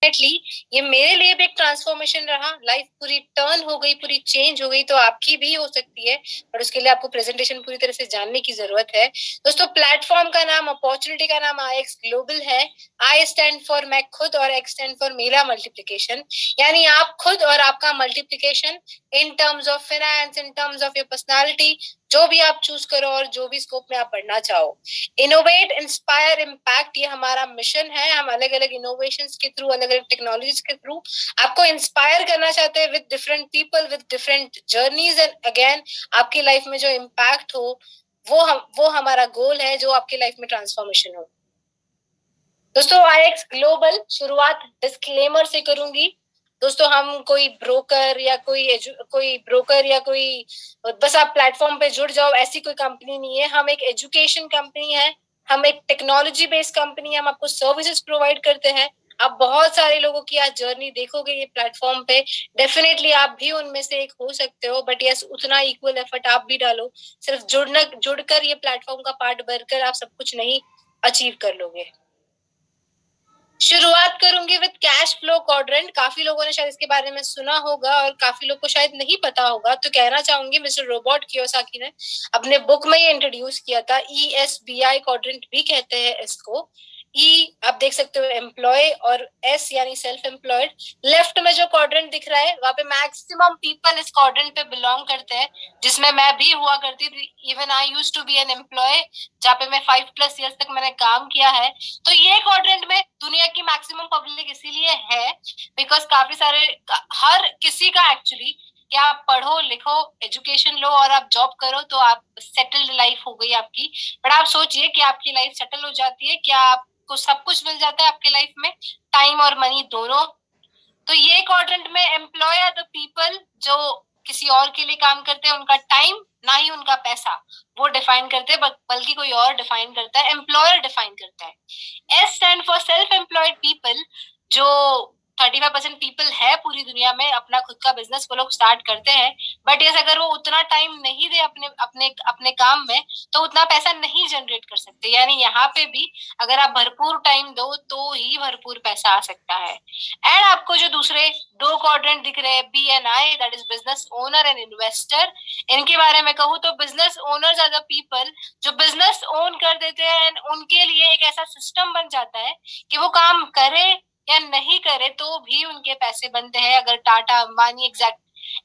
Definitely ये मेरे लिए भी एक ट्रांसफॉर्मेशन रहा, लाइफ पूरी टर्न हो गई, पूरी चेंज हो गई, तो आपकी भी हो सकती है, और उसके लिए आपको प्रेजेंटेशन पूरी तरह से जानने की जरूरत है। दोस्तों, प्लेटफॉर्म का नाम, अपॉर्चुनिटी का नाम आईएक्स ग्लोबल है। आई स्टैंड फॉर मैं खुद, और एक्स स्टैंड फॉर मेरा मल्टीप्लीकेशन, यानी आप खुद और आपका multiplication in terms of finance, in terms of your personality, जो भी आप चूज करो और जो भी स्कोप में आप बढ़ना चाहो। इनोवेट, इंस्पायर, इम्पैक्ट, ये हमारा मिशन है। हम अलग अलग इनोवेशन के थ्रू, अलग अलग टेक्नोलॉजीज के थ्रू आपको इंस्पायर करना चाहते हैं with different people, with different journeys, and again आपकी लाइफ में जो इम्पैक्ट हो, वो हमारा गोल है, जो आपकी लाइफ में ट्रांसफॉर्मेशन हो। दोस्तों, आईएक्स ग्लोबल, शुरुआत डिस्क्लेमर से करूंगी। दोस्तों, हम कोई ब्रोकर या कोई बस आप प्लेटफॉर्म पे जुड़ जाओ ऐसी कोई कंपनी नहीं है। हम एक एजुकेशन कंपनी है, हम एक टेक्नोलॉजी बेस्ड कंपनी है, हम आपको सर्विसेज प्रोवाइड करते हैं। आप बहुत सारे लोगों की आज जर्नी देखोगे ये प्लेटफॉर्म पे, डेफिनेटली आप भी उनमें से एक हो सकते हो, बट यस, उतना इक्वल एफर्ट आप भी डालो। सिर्फ जुड़कर ये प्लेटफॉर्म का पार्ट बनकर आप सब कुछ नहीं अचीव कर लोगे। शुरुआत करूंगी विद कैश फ्लो क्वाड्रेंट। काफी लोगों ने शायद इसके बारे में सुना होगा और काफी लोग को शायद नहीं पता होगा, तो कहना चाहूंगी मिस्टर रोबोट कियोसाकी ने अपने बुक में ये इंट्रोड्यूस किया था। ESBI क्वाड्रेंट भी कहते हैं इसको। ई आप देख सकते हो एम्प्लॉय, और एस यानी सेल्फ एम्प्लॉयड। लेफ्ट में जो क्वाड्रेंट दिख रहा है वहां पे मैक्सिमम पीपल इस क्वाड्रेंट पे बिलोंग करते हैं, जिसमें मैं भी हुआ करती थी। Even I used to be an employ, जहाँ पे मैं 5+ ईयर्स तक मैंने काम किया है। तो ये क्वाड्रेंट में दुनिया की मैक्सिमम पब्लिक इसीलिए है बिकॉज काफी सारे, हर किसी का एक्चुअली, कि आप पढ़ो लिखो, एजुकेशन लो और आप जॉब करो तो आप सेटल्ड लाइफ हो गई आपकी। बट आप सोचिए कि आपकी लाइफ सेटल हो जाती है, क्या आपको सब कुछ मिल जाता है आपके लाइफ में, टाइम और मनी दोनों? तो ये क्वाड्रेंट में एम्प्लॉय आर द पीपल जो किसी और के लिए काम करते हैं। उनका टाइम, ना ही उनका पैसा वो डिफाइन करते हैं, बल्कि कोई और डिफाइन करता है, एम्प्लॉयर डिफाइन करता है। S stand for self employed people, जो 35% पीपल है पूरी दुनिया में, अपना खुद का बिजनेस वो लोग स्टार्ट करते हैं। बट यस, अगर वो उतना टाइम नहीं दे अपने अपने अपने काम में, तो उतना पैसा नहीं जनरेट कर सकते। यानी यहाँ पे भी अगर आप भरपूर टाइम दो तो ही भरपूर पैसा आ सकता है। एंड आपको जो दूसरे दो क्वाड्रेंट दिख रहे हैं, BNI, that is business owner and investor, इनके बारे में कहूँ तो business owners are the people जो बिजनेस ओन कर देते हैं, एंड उनके लिए एक ऐसा सिस्टम बन जाता है कि वो काम करे या नहीं करे तो भी उनके पैसे बनते हैं। अगर Tata, Ambani,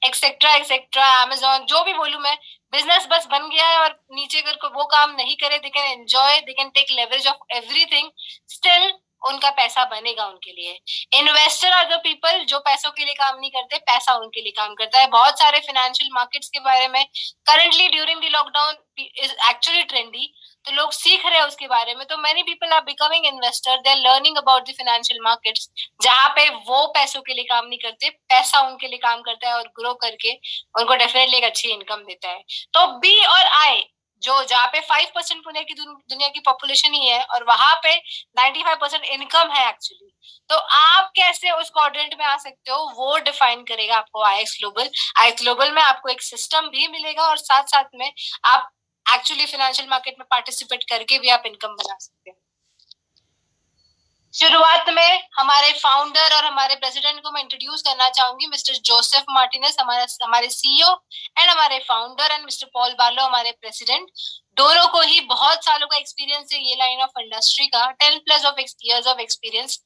etcetera etcetera, Amazon, जो भी बोलूं मैं, बिजनेस बस बन गया है और नीचे कर को वो काम नहीं करे, they can enjoy, they can take leverage of everything, still उनका पैसा बनेगा उनके लिए। इन्वेस्टर आर द पीपल जो पैसों के लिए काम नहीं करते, पैसा उनके लिए काम करता है। बहुत सारे फाइनेंशियल मार्केट्स के बारे में currently during the lockdown is actually trendy, तो लोग सीख रहे हैं उसके बारे में। तो many people are becoming investor, they are learning about the financial markets, जहाँ पे वो पैसों के लिए काम नहीं करते, पैसा उनके लिए काम करता है और ग्रो करके उनको डेफिनेटली एक अच्छी इनकम देता है। तो बी और आई, जो जहाँ पे 5% दुनिया की पॉपुलेशन ही है और वहां पे 95% इनकम है एक्चुअली, तो आप कैसे उस क्वाड्रेंट में आ सकते हो वो डिफाइन करेगा आपको आईएक्स ग्लोबल। आईएक्स ग्लोबल में आपको एक सिस्टम भी मिलेगा और साथ साथ में आप एक्चुअली फाइनेंशियल मार्केट में पार्टिसिपेट करके भी आप इनकम बना सकते हैं। शुरुआत में हमारे फाउंडर और हमारे प्रेसिडेंट को मैं इंट्रोड्यूस करना चाहूंगी, मिस्टर जोसेफ मार्टिनेज, हमारे CEO एंड हमारे founder, and mister Paul Barlow, हमारे प्रेसिडेंट। दोनों को ही बहुत सालों का एक्सपीरियंस है ये लाइन ऑफ इंडस्ट्री का, 10+ years of experience.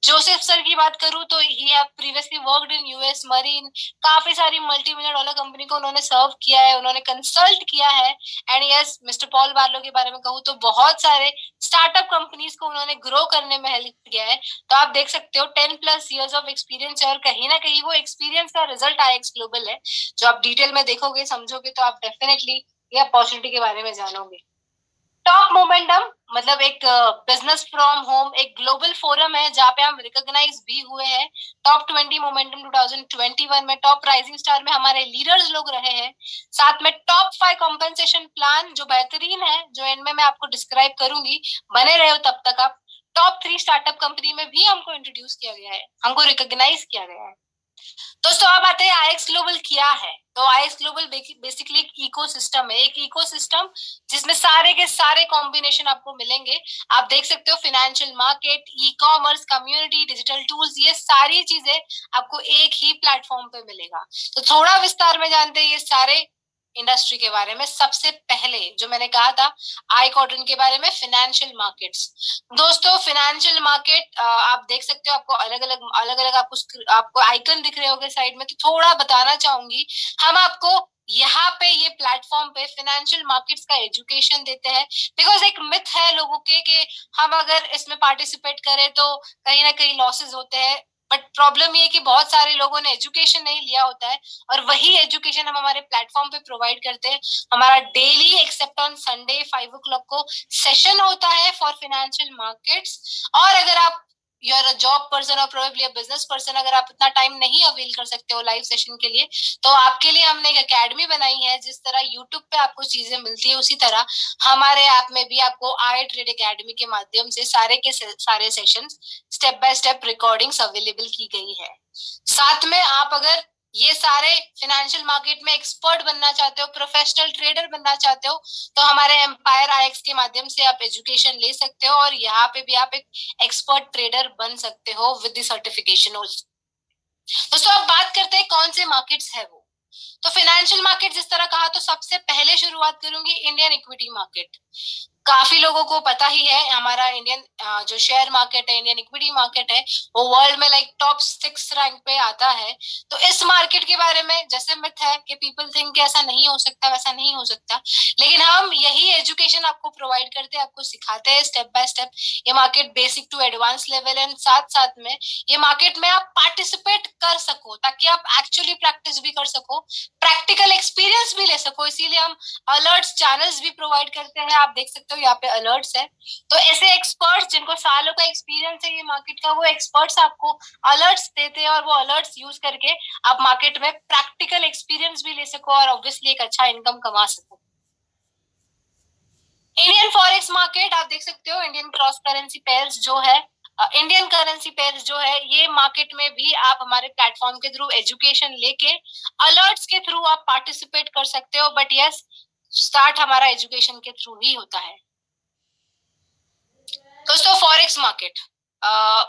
Joseph sir की बात करूं तो he have previously worked in US marine, काफी सारी $multi-million कंपनी को उन्होंने सर्व किया है, उन्होंने कंसल्ट किया है। And yes, mister Paul Barlow के बारे में कहूँ तो बहुत सारे स्टार्टअप कंपनीज को उन्होंने ग्रो करने में हेल्प किया है। तो आप देख सकते हो 10+ years ऑफ एक्सपीरियंस है, और कहीं ना कहीं वो एक्सपीरियंस का रिजल्ट आईएक्स ग्लोबल है। जो आप डिटेल में देखोगे, समझोगे, तो आप डेफिनेटली ये अपॉर्चुनिटी के बारे में जानोगे। टॉप मोमेंटम मतलब एक बिजनेस फ्रॉम होम, एक ग्लोबल फोरम है जहाँ पे हम रिकॉग्नाइज भी हुए हैं। टॉप 20 मोमेंटम 2021 में टॉप राइजिंग स्टार में हमारे लीडर्स लोग रहे हैं। साथ में टॉप 5 कॉम्पेंसेशन प्लान जो बेहतरीन है, जो इनमें मैं आपको डिस्क्राइब करूंगी, बने रहे हो तब तक आप। टॉप 3 स्टार्टअप कंपनी में भी हमको इंट्रोड्यूस किया गया है, हमको रिकॉग्नाइज किया गया है। दोस्तों अब आते हैं आईएक्स ग्लोबल क्या है। तो आईएक्स ग्लोबल बेसिकली एक इकोसिस्टम है, एक इकोसिस्टम जिसमें सारे के सारे कॉम्बिनेशन आपको मिलेंगे। आप देख सकते हो financial market, e commerce, community, digital tools, ये सारी चीजें आपको एक ही प्लेटफॉर्म पे मिलेगा। तो थोड़ा विस्तार में जानते हैं ये सारे इंडस्ट्री के बारे में। सबसे पहले जो मैंने कहा था आई क्वाड्रेंट के बारे में, फाइनेंशियल मार्केट्स। दोस्तों फाइनेंशियल मार्केट आप देख सकते हो, आपको अलग अलग आपको आइकन दिख रहे होंगे साइड में। तो थोड़ा बताना चाहूंगी, हम आपको यहाँ पे ये प्लेटफॉर्म पे फाइनेंशियल मार्केट्स का एजुकेशन देते हैं। बिकॉज एक मिथ है लोगों के कि हम अगर इसमें पार्टिसिपेट करें तो कहीं ना कहीं लॉसेस होते हैं। बट प्रॉब्लम ये है कि बहुत सारे लोगों ने एजुकेशन नहीं लिया होता है, और वही एजुकेशन हम हमारे प्लेटफॉर्म पे प्रोवाइड करते हैं। हमारा daily except on Sunday 5 o'clock को सेशन होता है फॉर फाइनेंशियल मार्केट्स। और अगर आप you are a job person और प्रोबेबली अ बिजनेस पर्सन, अगर आप इतना टाइम नहीं अवेल कर सकते हो लाइव सेशन के लिए, तो आपके लिए हमने एक एकेडमी बनाई है। जिस तरह यूट्यूब पे आपको चीजें मिलती है, उसी तरह हमारे ऐप में भी आपको आई ट्रेड एकेडमी के माध्यम से सारे के सारे sessions step by step recordings available की गई है। साथ में आप अगर ये सारे फाइनेंशियल मार्केट में एक्सपर्ट बनना चाहते हो, प्रोफेशनल ट्रेडर बनना चाहते हो, तो हमारे एम्पायर आईएक्स के माध्यम से आप एजुकेशन ले सकते हो, और यहाँ पे भी आप एक एक्सपर्ट ट्रेडर बन सकते हो विद द सर्टिफिकेशन। दोस्तों अब बात करते हैं कौन से मार्केट्स है वो। तो फाइनेंशियल मार्केट जिस तरह कहा, तो सबसे पहले शुरुआत करूंगी इंडियन इक्विटी मार्केट। काफी लोगों को पता ही है हमारा इंडियन जो शेयर मार्केट है, इंडियन इक्विटी मार्केट है, वो वर्ल्ड में लाइक टॉप 6 रैंक पे आता है। तो इस मार्केट के बारे में जैसे मिथ है कि पीपल थिंक कि ऐसा नहीं हो सकता, वैसा नहीं हो सकता, लेकिन हम यही एजुकेशन आपको प्रोवाइड करते हैं, आपको सिखाते हैं स्टेप बाय स्टेप ये market basic to advance level. And साथ साथ में ये मार्केट में आप पार्टिसिपेट कर सको, ताकि आप एक्चुअली प्रैक्टिस भी कर सको, प्रैक्टिकल एक्सपीरियंस भी ले सको। इसीलिए हम अलर्ट्स चैनल्स भी प्रोवाइड करते हैं। आप देख सकते हो यहाँ पे अलर्ट्स है। तो ऐसे एक्सपर्ट्स जिनको सालों का एक्सपीरियंस है ये मार्केट का, वो एक्सपर्ट्स आपको अलर्ट्स देते हैं, और वो अलर्ट्स यूज करके आप मार्केट में प्रैक्टिकल एक्सपीरियंस भी ले सको और ऑब्वियसली एक अच्छा इनकम कमा सको। इंडियन फॉरेक्स मार्केट आप देख सकते हो, इंडियन क्रॉस करेंसी पेयर्स जो है, इंडियन करेंसी पेयर्स जो है, ये मार्केट में भी आप हमारे प्लेटफॉर्म के थ्रू एजुकेशन लेके अलर्ट्स के थ्रू आप पार्टिसिपेट कर सकते हो। बट यस, स्टार्ट हमारा एजुकेशन के थ्रू ही होता है। दोस्तों फॉरेक्स मार्केट,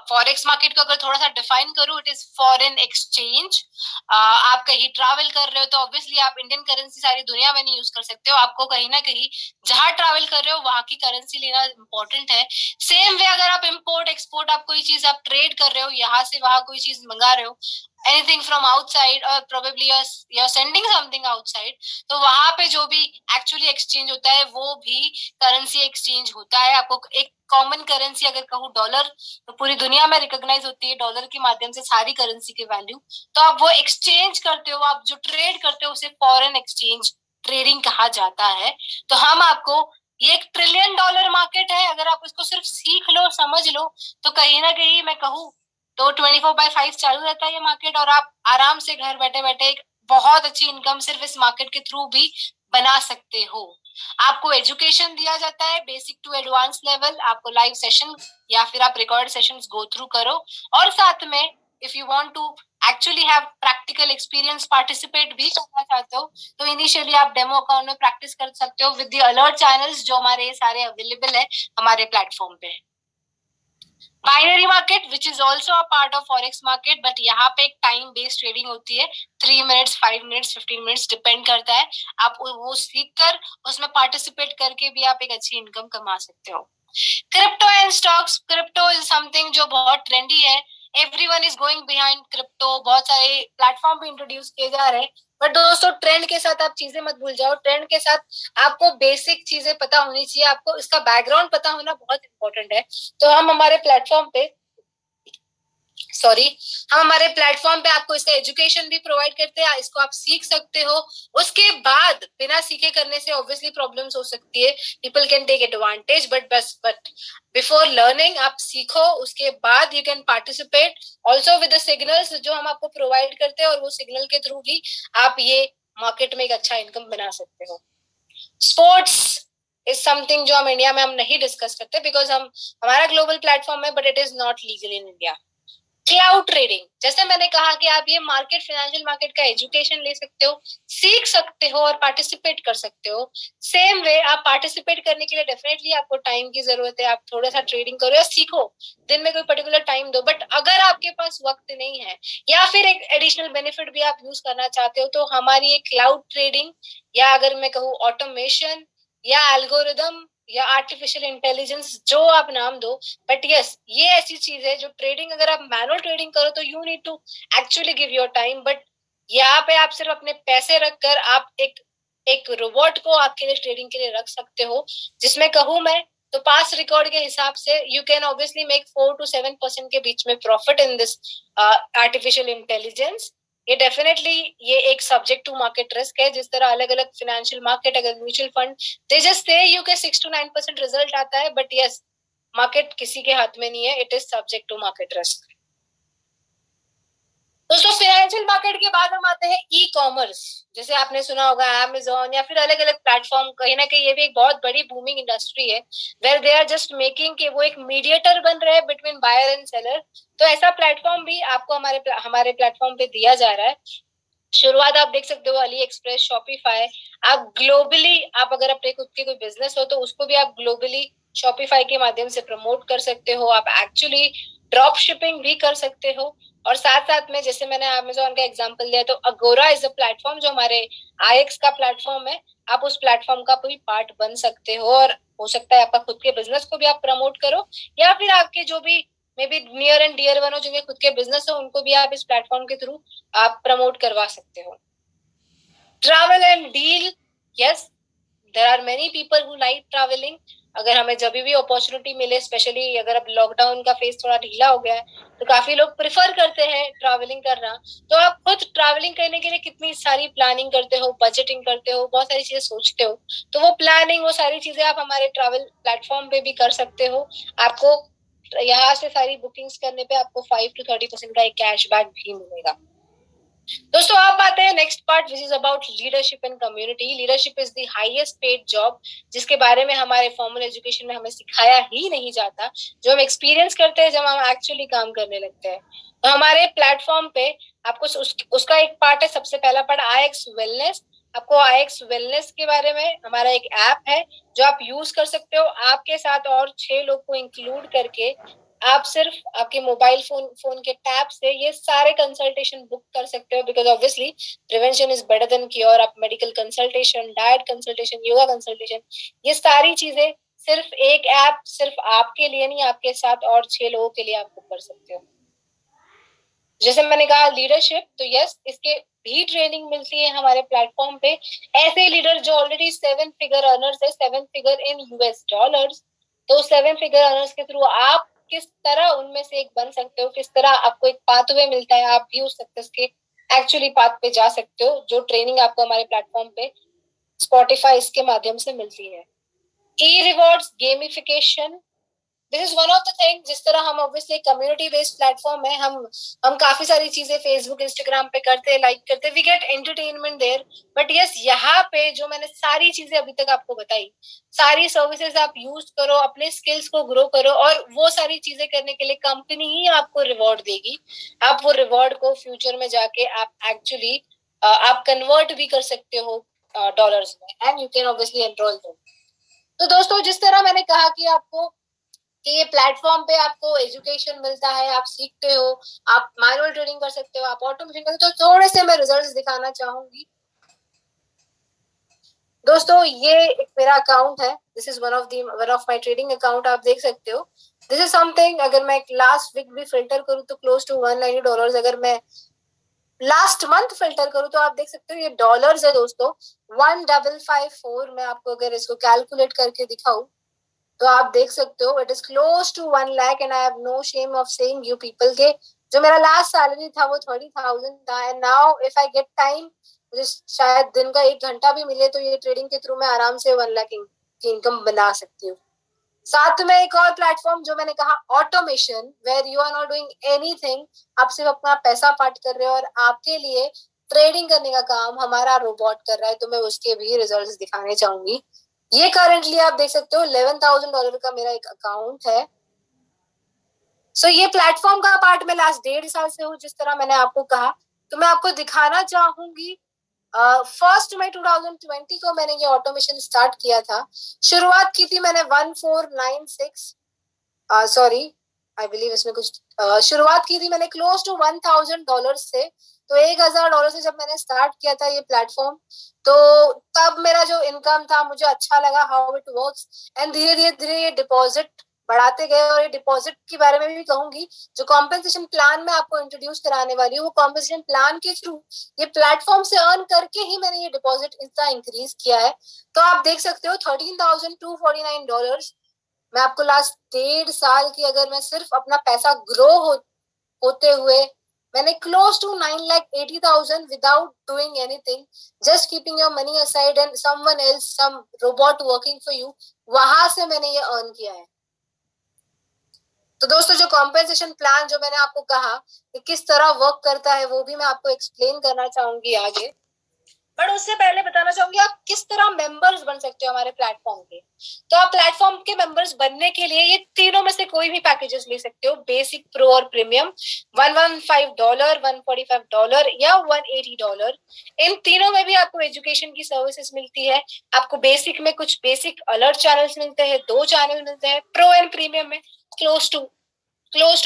फॉरेक्स मार्केट को अगर थोड़ा सा डिफाइन करूं, इट इज फॉरेन एक्सचेंज। आप कहीं ट्रैवल कर रहे हो तो ऑब्वियसली आप इंडियन करेंसी सारी दुनिया में नहीं यूज कर सकते हो, आपको कहीं ना कहीं जहां ट्रैवल कर रहे हो वहां की करेंसी लेना इंपॉर्टेंट है। सेम वे अगर आप इम्पोर्ट एक्सपोर्ट, आप कोई चीज आप ट्रेड कर रहे हो, यहाँ से वहां कोई चीज मंगा रहे हो, anything from outside or probably you're sending something outside, तो वहां पे जो भी एक्चुअली एक्सचेंज होता है वो भी करेंसी एक्सचेंज होता है। आपको एक कॉमन करेंसी अगर कहूँ डॉलर, तो पूरी दुनिया में रिकॉग्नाइज होती है डॉलर के माध्यम से सारी करेंसी के वैल्यू। तो आप वो एक्सचेंज करते हो, आप जो ट्रेड करते हो उसे फॉरेन एक्सचेंज ट्रेडिंग कहा जाता है। तो हम आपको, ये $1 ट्रिलियन मार्केट है, अगर आप इसको सिर्फ सीख लो, समझ लो, तो कहीं ना कहीं मैं कहूँ तो 24/5 चालू रहता है ये मार्केट, और आप आराम से घर बैठे बैठे एक बहुत अच्छी इनकम सिर्फ इस मार्केट के थ्रू भी बना सकते हो। आपको एजुकेशन दिया जाता है बेसिक टू एडवांस लेवल, आपको लाइव सेशन या फिर आप रिकॉर्ड सेशंस गो थ्रू करो, और साथ में if you want to actually have practical experience, participate भी करना चाहते हो, तो इनिशियली आप डेमो अकाउंट में प्रैक्टिस कर सकते हो विद द अलर्ट चैनल्स जो हमारे सारे अवेलेबल है हमारे प्लेटफॉर्म पे। Binary market which is also a part of forex market, but यहाँ पे एक टाइम बेस्ड ट्रेडिंग होती है, 3 मिनट्स, 5 मिनट्स, 15 मिनट्स, डिपेंड करता है। आप वो सीख कर उसमें पार्टिसिपेट करके भी आप एक अच्छी इनकम कमा सकते हो। Crypto and stocks, crypto is something जो बहुत ट्रेंडी है, everyone is going behind crypto, बहुत सारे प्लेटफॉर्म भी इंट्रोड्यूस किए जा रहे हैं। बट दोस्तों ट्रेंड के साथ आप चीजें मत भूल जाओ, ट्रेंड के साथ आपको बेसिक चीजें पता होनी चाहिए, आपको इसका बैकग्राउंड पता होना बहुत इंपॉर्टेंट है। तो हम हमारे प्लेटफॉर्म पे हम हमारे प्लेटफॉर्म पे आपको इसका एजुकेशन भी प्रोवाइड करते हैं, इसको आप सीख सकते हो। उसके बाद बिना सीखे करने से ऑब्वियसली प्रॉब्लम्स हो सकती है, people can take advantage, but before learning आप सीखो, उसके बाद you can participate also with the signals जो हम आपको प्रोवाइड करते हैं, और वो सिग्नल के थ्रू भी आप ये मार्केट में एक अच्छा इनकम बना सकते हो। स्पोर्ट्स इज समथिंग जो हम इंडिया में हम नहीं डिस्कस करते, बिकॉज हमारा ग्लोबल प्लेटफॉर्म है, but it is not legal in India. Cloud trading, जैसे मैंने कहा कि आप ये मार्केट, फाइनेंशियल मार्केट का एजुकेशन ले सकते हो, सीख सकते हो और पार्टिसिपेट कर सकते हो। सेम वे आप पार्टिसिपेट करने के लिए डेफिनेटली आपको टाइम की जरूरत है। आप थोड़ा सा ट्रेडिंग करो या सीखो, दिन में कोई पर्टिकुलर टाइम दो। बट अगर आपके पास वक्त नहीं है या फिर एक एडिशनल बेनिफिट भी आप यूज करना चाहते हो, तो हमारी ये क्लाउड ट्रेडिंग, या अगर मैं कहूँ ऑटोमेशन या एल्गोरिदम या आर्टिफिशियल इंटेलिजेंस, जो आप नाम दो, बट यस ये ऐसी चीज है जो ट्रेडिंग, अगर आप मैनुअल ट्रेडिंग करो तो you need to actually give your time. But यहाँ पे आप सिर्फ अपने पैसे रखकर आप एक एक रोबोट को आपके लिए ट्रेडिंग के लिए रख सकते हो, जिसमें कहूँ मैं तो पास रिकॉर्ड के हिसाब से you can obviously make 4 to 7% के बीच में profit in this artificial intelligence. ये डेफिनेटली ये एक सब्जेक्ट टू मार्केट रिस्क है। जिस तरह अलग अलग फाइनेंशियल मार्केट, अगर mutual fund, they just say you के 6 to 9% रिजल्ट आता है, बट यस मार्केट किसी के हाथ में नहीं है, it is subject to market risk. दोस्तों फाइनेंशियल मार्केट के बाद हम आते हैं ई कॉमर्स। जैसे आपने सुना होगा अमेजोन या फिर अलग अलग प्लेटफॉर्म, कहीं ना कहीं ये भी एक बहुत बड़ी बूमिंग इंडस्ट्री है, where they are just making के वो एक मीडिएटर बन रहे हैं बिटवीन बायर एंड सेलर। तो ऐसा प्लेटफॉर्म भी आपको हमारे प्लेटफॉर्म पे दिया जा रहा है। शुरुआत आप देख सकते हो अली एक्सप्रेस, शॉपिफाई। आप ग्लोबली, आप अगर अपने खुद के कोई बिजनेस हो तो उसको भी आप ग्लोबली शॉपिफाई के माध्यम से प्रमोट कर सकते हो। आप एक्चुअली ड्रॉप शिपिंग भी कर सकते हो। और साथ साथ में, जैसे मैंने अमेजोन का एग्जांपल दिया, तो अगोरा इज अ प्लेटफॉर्म जो हमारे आईएक्स का प्लेटफॉर्म है। आप उस प्लेटफॉर्म का भी पार्ट बन सकते हो, और हो सकता है आपका खुद के बिजनेस को भी आप प्रमोट करो, या फिर आपके जो भी maybe near and dear one हो, जिनके खुद के बिजनेस हो, उनको भी आप इस प्लेटफॉर्म के थ्रू आप प्रमोट करवा सकते हो। Travel and deal, yes there are many people who like travelling. अगर हमें जब भी अपॉर्चुनिटी मिले, स्पेशली अगर अब लॉकडाउन का फेज थोड़ा ढीला हो गया है, तो काफी लोग प्रेफर करते हैं ट्रैवलिंग करना। तो आप खुद ट्रैवलिंग करने के लिए कितनी सारी प्लानिंग करते हो, बजटिंग करते हो, बहुत सारी चीजें सोचते हो। तो वो प्लानिंग, वो सारी चीजें आप हमारे ट्रैवल प्लेटफॉर्म पे भी कर सकते हो। आपको यहाँ से सारी बुकिंग्स करने पे आपको 5 to 30% का एक कैशबैक भी मिलेगा। दोस्तों आप आते हैं next part, which is about leadership and community. Leadership is the highest paid job, जिसके बारे में हमारे फॉर्मल एजुकेशन में हमें सिखाया ही नहीं जाता, जो हम एक्सपीरियंस करते हैं जब हम एक्चुअली काम करने लगते हैं। तो हमारे प्लेटफॉर्म पे आपको उसका एक पार्ट है, सबसे पहला पार्ट आईएक्स वेलनेस। आपको आईएक्स वेलनेस के बारे में हमारा एक ऐप है जो आप यूज कर सकते हो। आपके साथ और 6 लोग को इंक्लूड करके आप सिर्फ आपके मोबाइल फोन के टैब से ये सारे कंसल्टेशन बुक कर सकते हो, because obviously prevention is better than cure. आप medical consultation, diet consultation, yoga consultation, ये सारी चीजें सिर्फ एक ऐप, सिर्फ आपके लिए नहीं, आपके साथ और 6 लोगों के लिए आप बुक कर सकते हो। जैसे मैंने कहा लीडरशिप, तो यस इसके भी ट्रेनिंग मिलती है हमारे प्लेटफॉर्म पे। ऐसे लीडर जो ऑलरेडी 7 फिगर अर्नर्स है, 7 फिगर इन यूएस डॉलर्स, तो 7 फिगर अर्नर्स के थ्रू आप किस तरह उनमें से एक बन सकते हो, किस तरह आपको एक पाथवे मिलता है, आप भी उस सक्सेस के एक्चुअली पाथ पे जा सकते हो, जो ट्रेनिंग आपको हमारे प्लेटफॉर्म पे स्पॉटिफाई इसके माध्यम से मिलती है। E rewards, gamification, this is one of the thing. जिस तरह हम ऑब्वियसली कम्युनिटी बेस्ड प्लेटफॉर्म है, हम काफी सारी चीजें फेसबुक, इंस्टाग्राम पे करते हैं, लाइक करते हैं, we get entertainment there. But yes यहाँ पे जो मैंने सारी चीजें अभी तक आपको बताई, सारी सर्विसेज आप यूज करो, अपने स्किल्स को ग्रो करो, और वो सारी चीजें करने के लिए कंपनी ही आपको रिवॉर्ड देगी। आप वो रिवॉर्ड को फ्यूचर में जाके आप एक्चुअली आप कन्वर्ट भी कर सकते हो डॉलर्स में, and you can obviously enrol them. तो दोस्तों जिस तरह मैंने कहा कि आपको कि ये प्लेटफॉर्म पे आपको एजुकेशन मिलता है, आप सीखते हो, आप मैनुअल ट्रेडिंग कर सकते हो, आप ऑटोमेशन कर सकते हो, तो थोड़े से मैं रिजल्ट्स दिखाना चाहूंगी। दोस्तों ये एक मेरा अकाउंट है, this is one of my trading account, आप देख सकते हो। दिस इज समथिंग, अगर मैं लास्ट वीक भी फिल्टर करूँ तो क्लोज टू $190। अगर मैं लास्ट मंथ फिल्टर करूँ तो आप देख सकते हो ये डॉलर्स है दोस्तों, 1554। मैं आपको अगर इसको कैलकुलेट करके दिखाऊं तो आप देख सकते हो it is close to 1 lakh, and I have no shame of saying you people के जो मेरा लास्ट सैलरी था वो 30,000 था, and now if I get time, मुझे शायद दिन का 1 घंटा भी मिले तो ये ट्रेडिंग के थ्रू मैं आराम से 1 लाख की इनकम बना सकती हूँ। साथ में एक और प्लेटफॉर्म जो मैंने कहा automation, where you are not doing anything, आप सिर्फ अपना पैसा पार्ट कर रहे हो और आपके लिए ट्रेडिंग करने का काम हमारा रोबोट कर रहा है, तो मैं उसके भी रिजल्ट्स दिखाने चाहूंगी। ये करंटली आप देख सकते हो $11,000 का मेरा एक अकाउंट है। सो ये प्लेटफॉर्म का पार्ट मैं लास्ट 1.5 साल से हूँ, जिस तरह मैंने आपको कहा। तो मैं आपको दिखाना चाहूंगी, 1 मई 2020 को मैंने ये ऑटोमेशन स्टार्ट किया था। शुरुआत की थी मैंने 1496, सॉरी आई बिलीव इसमें कुछ शुरुआत की थी मैंने क्लोज टू $1000 से। तो $1000 से जब मैंने स्टार्ट किया था ये प्लेटफॉर्म, तो तब मेरा जो इनकम था मुझे अच्छा लगा हाउ इट वर्क्स, एंड धीरे धीरे धीरे ये डिपॉजिट बढ़ाते गए। और ये डिपॉजिट के बारे में भी कहूंगी, जो कॉम्पेंसेशन प्लान में आपको इंट्रोड्यूस कराने वाली हूँ, वो कॉम्पेंसेशन प्लान के थ्रू ये प्लेटफॉर्म से अर्न करके ही मैंने ये डिपॉजिट इतना इंक्रीज किया है। तो आप देख सकते हो $13,249। मैं आपको लास्ट 1.5 साल की, अगर मैं सिर्फ अपना पैसा ग्रो होते हुए, मैंने close to 9,80,000 without doing anything, just keeping your money aside and someone else, some robot working for you, वहां से मैंने ये अर्न किया है। तो दोस्तों, जो कॉम्पेंसेशन प्लान जो मैंने आपको कहा कि किस तरह वर्क करता है, वो भी मैं आपको एक्सप्लेन करना चाहूंगी आगे। बट उससे पहले बताना चाहूंगी आप किस तरह मेंबर्स बन सकते हो हमारे प्लेटफॉर्म के। तो आप प्लेटफॉर्म के मेंबर्स बनने के लिए ये तीनों में से कोई भी पैकेजेस ले सकते हो, बेसिक, प्रो और प्रीमियम। $115, $145 या $180। इन तीनों में भी आपको एजुकेशन की सर्विसेज मिलती है। आपको बेसिक में कुछ बेसिक अलर्ट चैनल्स मिलते हैं, 2 चैनल मिलते हैं। प्रो एंड प्रीमियम में क्लोज टू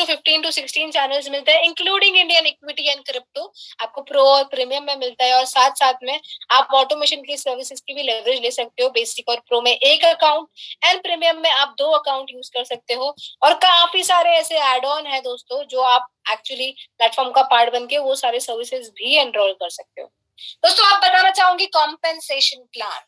15 to 16 चैनल्स मिलते हैं, including Indian equity and crypto. आपको प्रो और प्रीमियम में मिलता है, और साथ साथ में आप ऑटोमेशन की सर्विसेज की भी लेवरेज ले सकते हो। बेसिक और प्रो में एक अकाउंट, एंड प्रीमियम में आप 2 अकाउंट यूज कर सकते हो। और काफी सारे ऐसे एड ऑन है दोस्तों, जो आप एक्चुअली प्लेटफॉर्म का पार्ट बन के वो सारे सर्विसेज भी एनरोल कर सकते हो। दोस्तों, आप बताना चाहूंगी कॉम्पेंसेशन प्लान।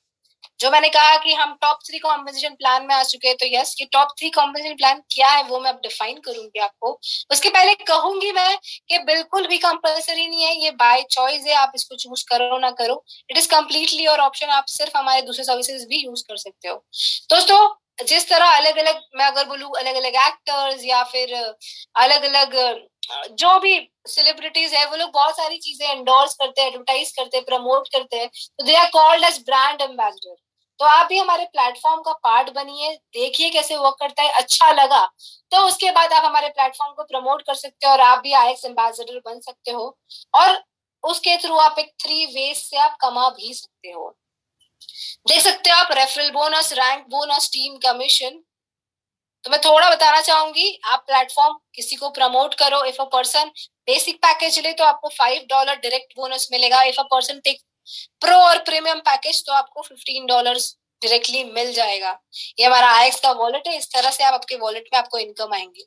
जो मैंने कहा कि हम टॉप 3 कॉम्पेंसेशन प्लान में आ चुके हैं, तो यस, ये टॉप 3 कॉम्पेंसेशन प्लान क्या है वो मैं अब डिफाइन करूंगी आपको। उसके पहले कहूंगी मैं कि बिल्कुल भी कंपलसरी नहीं है, ये बाय चॉइस है, आप इसको चूज करो ना करो, it is completely your option. आप सिर्फ हमारे दूसरे सर्विसेज भी यूज कर सकते हो। दोस्तों, जिस तरह अलग अलग, मैं अगर बोलूँ, अलग अलग एक्टर्स या फिर अलग अलग जो भी सेलिब्रिटीज है, वो लोग बहुत सारी चीजें एंडोर्स करते हैं, एडवर्टाइज करते हैं, प्रमोट करते हैं, तो they are called as brand ambassador. तो आप भी हमारे प्लेटफॉर्म का पार्ट बनिए, देखिए कैसे वर्क करता है, अच्छा लगा तो उसके बाद आप हमारे प्लेटफॉर्म को प्रमोट कर सकते हो, और आप भी आईएक्स एम्बेसडर बन सकते हो। और उसके थ्रू आप एक 3 वेज से आप कमा भी सकते हो। देख सकते हो आप, referral bonus, rank bonus, team commission. तो मैं थोड़ा बताना चाहूंगी, आप प्लेटफॉर्म किसी को प्रमोट करो, if a person basic package ले तो आपको $5 डायरेक्ट बोनस मिलेगा। If a person take pro और प्रीमियम पैकेज तो आपको $15 डायरेक्टली मिल जाएगा। ये हमारा आईएक्स का वॉलेट है, इस तरह से आप आपके वॉलेट में आपको इनकम आएंगी।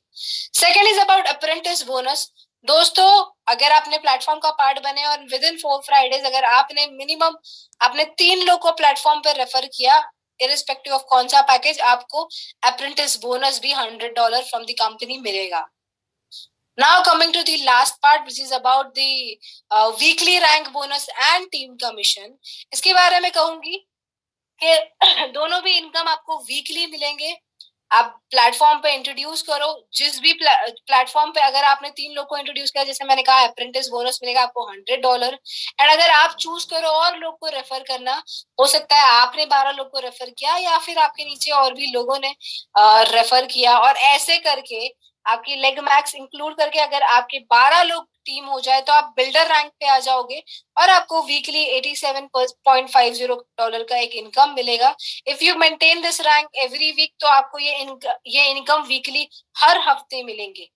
Second is about apprentice bonus. दोस्तों, अगर आपने प्लेटफॉर्म का पार्ट बने और विद इन 4 फ्राइडेज अगर आपने मिनिमम आपने 3 लोग को प्लेटफॉर्म पर रेफर किया, इरिस्पेक्टिव ऑफ कौन सा पैकेज, आपको अप्रेंटिस बोनस भी $100 फ्रॉम द कंपनी मिलेगा। Now coming to the last part, which is about the weekly rank bonus and team commission. इसके बारे में कहूंगी कि दोनों भी इनकम आपको वीकली मिलेंगे। आप प्लेटफॉर्म पे इंट्रोड्यूस करो, जिस भी प्लेटफॉर्म पे अगर आपने 3 लोग को इंट्रोड्यूस किया, जैसे मैंने कहा, अप्रेंटिस बोनस मिलेगा आपको $100। एंड अगर आप चूज करो और लोग को रेफर करना, हो सकता है आपने 12 लोग को रेफर किया या फिर आपके नीचे और भी लोगों ने रेफर किया, और ऐसे करके आपकी लेग मैक्स इंक्लूड करके अगर आपके 12 लोग टीम हो जाए, तो आप बिल्डर रैंक पे आ जाओगे, और आपको वीकली $87.50 का एक इनकम मिलेगा। If you maintain this rank every week, तो आपको ये इनकम वीकली हर हफ्ते मिलेंगे।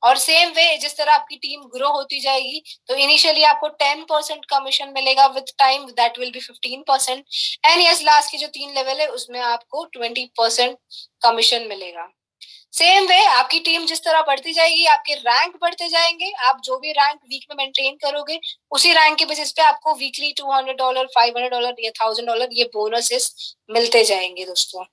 और सेम वे, जिस तरह आपकी टीम ग्रो होती जाएगी, तो इनिशियली आपको 10% कमीशन मिलेगा, with time that will be 15%, and yes, last के जो 3 लेवल है उसमें आपको 20% कमीशन मिलेगा। सेम वे, आपकी टीम जिस तरह बढ़ती जाएगी, आपके रैंक बढ़ते जाएंगे, आप जो भी रैंक वीक में मेंटेन करोगे, उसी रैंक के बेसिस पे आपको वीकली $200, $500 या $1000 ये बोनसेस मिलते जाएंगे। दोस्तों,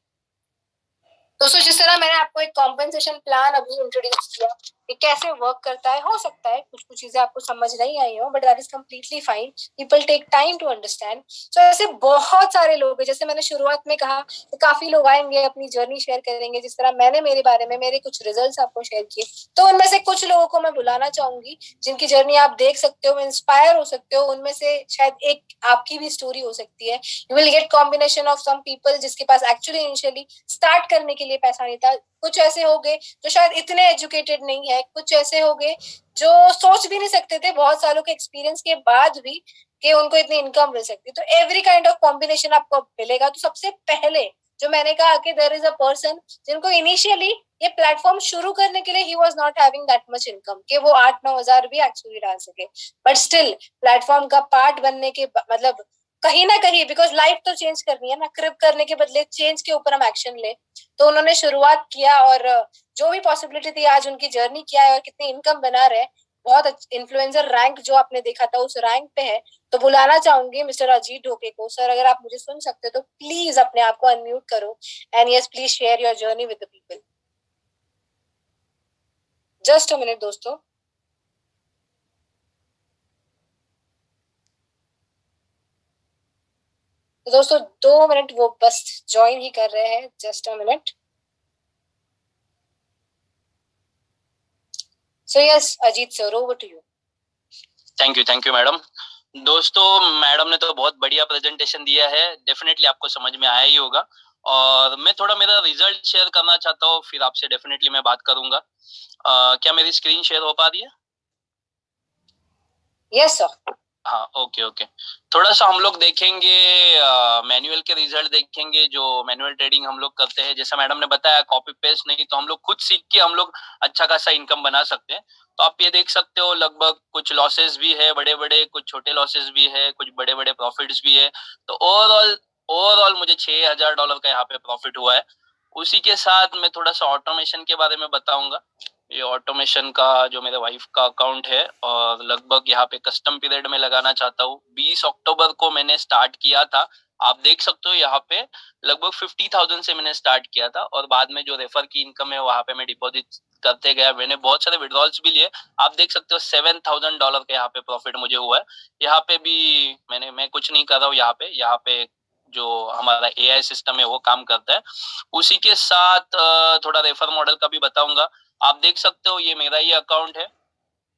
जिस तरह मैंने आपको एक कॉम्पेंसेशन प्लान अभी इंट्रोड्यूस किया, ये कैसे वर्क करता है, हो सकता है कुछ कुछ चीजें आपको समझ नहीं आई हो, but that is completely fine. People take time to understand. So ऐसे बहुत सारे लोग हैं, जैसे मैंने शुरुआत में कहा, तो काफी लोग आएंगे, अपनी जर्नी शेयर करेंगे, जिस तरह मैंने मेरे बारे में मेरे कुछ रिजल्ट्स आपको शेयर किए। तो उनमें से कुछ लोगों को मैं बुलाना चाहूंगी, जिनकी जर्नी आप देख सकते हो, इंस्पायर हो सकते हो। उनमें से शायद एक आपकी भी स्टोरी हो सकती है। You will get combination of some people जिसके पास एक्चुअली इनिशियली स्टार्ट करने के लिए पैसा नहीं था, कुछ ऐसे हो गए जो शायद इतने एजुकेटेड नहीं है, कुछ ऐसे हो गए जो सोच भी नहीं सकते थे बहुत सालों के एक्सपीरियंस के बाद भी कि उनको इतनी इनकम मिल सकती। तो एवरी काइंड ऑफ कॉम्बिनेशन आपको मिलेगा। तो सबसे पहले जो मैंने कहा कि देयर इज अ पर्सन जिनको इनिशियली ये प्लेटफॉर्म शुरू करने के लिए he was not having that much income कि वो 8-9 हजार भी एक्चुअली डाल सके, बट स्टिल प्लेटफॉर्म का पार्ट बनने के मतलब कहीं ना कहीं, बिकॉज लाइफ तो चेंज करनी है ना, क्रिप करने के बदले चेंज के ऊपर हम एक्शन ले, तो उन्होंने शुरुआत किया और जो भी पॉसिबिलिटी थी आज उनकी जर्नी क्या है और कितनी इनकम बना रहे, बहुत इन्फ्लुएंसर रैंक जो आपने देखा था उस रैंक पे है। तो बुलाना चाहूंगी मिस्टर अजीत ढोके को। सर अगर आप मुझे सुन सकते हो तो प्लीज अपने आप को अनम्यूट करो and yes please share your journey with the people. Just a minute दोस्तों। तो दोस्तों 2 मिनट वो बस ज्वाइन ही कर रहे हैं, just a minute. So yes Ajit sir, over to you. Thank you madam. दोस्तों मैडम ने तो बहुत बढ़िया प्रेजेंटेशन दिया है, डेफिनेटली आपको समझ में आया ही होगा। और मैं थोड़ा मेरा रिजल्ट शेयर करना चाहता हूँ, फिर आपसे डेफिनेटली मैं बात करूंगा। क्या मेरी स्क्रीन शेयर हो पा रही है? Yes sir. हाँ, ओके। थोड़ा सा हम लोग देखेंगे, मैनुअल के रिजल्ट देखेंगे, जो मैनुअल ट्रेडिंग हम लोग करते हैं। जैसा मैडम ने बताया, कॉपी पेस्ट नहीं, तो हम लोग खुद सीख के हम लोग अच्छा खासा इनकम बना सकते हैं। तो आप ये देख सकते हो, लगभग कुछ लॉसेस भी है बड़े बड़े, कुछ छोटे लॉसेस भी है, कुछ बड़े बड़े प्रॉफिट्स भी है। तो ओवरऑल मुझे $6,000 का यहाँ पे प्रॉफिट हुआ है। उसी के साथ मैं थोड़ा सा ऑटोमेशन के बारे में बताऊंगा। ये ऑटोमेशन का जो मेरे वाइफ का अकाउंट है, और लगभग यहाँ पे कस्टम पीरियड में लगाना चाहता हूँ। 20 अक्टूबर को मैंने स्टार्ट किया था। आप देख सकते हो यहाँ पे लगभग 50,000 से मैंने स्टार्ट किया था, और बाद में जो रेफर की इनकम है वहां पे मैं डिपॉजिट करते गया। मैंने बहुत सारे विड्रॉल्स भी लिए। आप देख सकते हो $7,000 का यहाँ पे प्रॉफिट मुझे हुआ है। यहाँ पे भी मैं कुछ नहीं कर रहा हूँ। यहाँ पे जो हमारा एआई सिस्टम है वो काम करता है। उसी के साथ थोड़ा रेफर मॉडल का भी बताऊंगा। आप देख सकते हो ये मेरा ही अकाउंट है।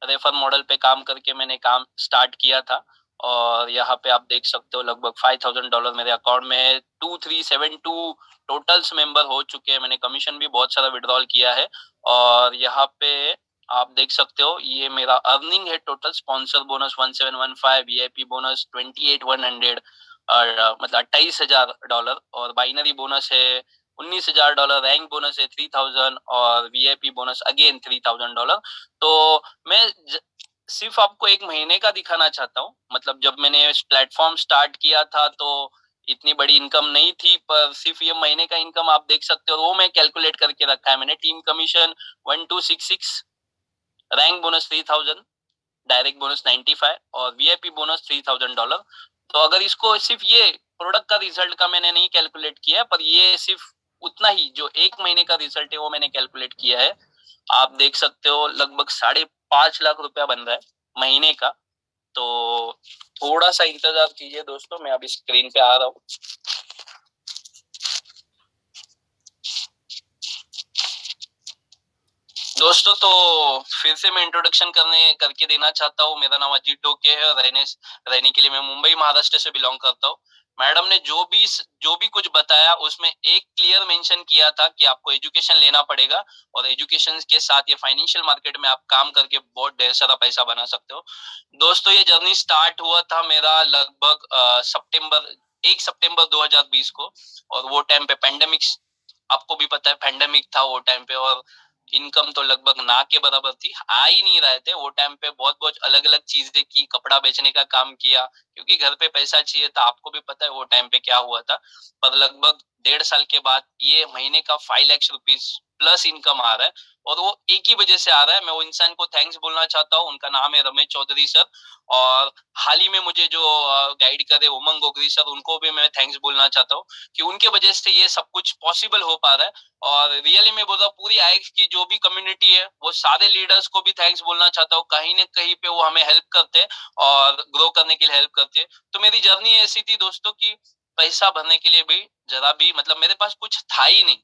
रेफर मॉडल पे काम करके मैंने काम स्टार्ट किया था, और यहाँ पे आप देख सकते हो लगभग $5,000 मेरे अकाउंट में है। 2372 टोटल्स मेंबर हो चुके हैं। मैंने कमीशन भी बहुत सारा विड्रॉल किया है। और यहाँ पे आप देख सकते हो ये मेरा अर्निंग है total. Sponsor bonus 1715, VIP bonus 28,100, और मतलब $28,000, और बाइनरी बोनस है $19,000, रैंक बोनस है 3,000, और वीआईपी बोनस अगेन $3,000। तो मैं सिर्फ आपको एक महीने का दिखाना चाहता हूँ। मतलब जब मैंने प्लेटफॉर्म स्टार्ट किया था तो इतनी बड़ी इनकम नहीं थी, पर सिर्फ ये महीने का इनकम आप देख सकते हो, वो मैं कैलकुलेट करके रखा है मैंने। Team commission 1266, rank bonus 3,000, direct bonus 95, और वीआईपी बोनस $3,000। तो अगर इसको सिर्फ ये प्रोडक्ट का रिजल्ट का मैंने नहीं कैलकुलेट किया, पर ये सिर्फ उतना ही जो एक महीने का रिजल्ट है वो मैंने कैलकुलेट किया है। आप देख सकते हो लगभग 5.5 लाख रुपया बन रहा है महीने का। तो थोड़ा सा इंतजार कीजिए दोस्तों, मैं अभी स्क्रीन पे आ रहा हूँ। दोस्तों तो फिर से मैं इंट्रोडक्शन करके देना चाहता हूँ। मेरा नाम अजीत डोके है, और रहने के लिए मैं मुंबई महाराष्ट्र से बिलोंग करता हूँ। मैडम ने जो भी कुछ बताया उसमें एक क्लियर मेंशन किया था कि आपको एजुकेशन लेना पड़ेगा, और एजुकेशन के साथ ये फाइनेंशियल मार्केट में आप काम करके बहुत ढेर सारा पैसा बना सकते हो। दोस्तों ये जर्नी स्टार्ट हुआ था मेरा लगभग 1 सितंबर 2020 को, और वो टाइम पे पेंडेमिक, आपको भी पता है पेंडेमिक था वो टाइम पे, और इनकम तो लगभग ना के बराबर थी, आ ही नहीं रहे थे वो टाइम पे। बहुत बहुत अलग अलग चीजें की, कपड़ा बेचने का काम किया, क्योंकि घर पे पैसा चाहिए था। आपको भी पता है वो टाइम पे क्या हुआ था। पर लगभग 1.5 साल के बाद ये महीने का 5 लाख रुपीज प्लस इनकम आ रहा है, और वो एक ही वजह से आ रहा है। मैं वो इंसान को थैंक्स बोलना चाहता हूँ, उनका नाम है रमेश चौधरी सर। और हाल ही में मुझे जो गाइड करे उमंग गोगरी सर, उनको भी मैं थैंक्स बोलना चाहता हूँ कि उनके वजह से ये सब कुछ पॉसिबल हो पा रहा है। और रियली में बोल रहा हूँ, पूरी आईएक्स की जो भी कम्युनिटी है, वो सारे लीडर्स को भी थैंक्स बोलना चाहता हूँ। कहीं ना कहीं पे वो हमें हेल्प करते हैं और ग्रो करने के लिए हेल्प करते हैं। तो मेरी जर्नी ऐसी थी दोस्तों कि पैसा भरने के लिए भी जरा भी, मतलब मेरे पास कुछ था ही नहीं,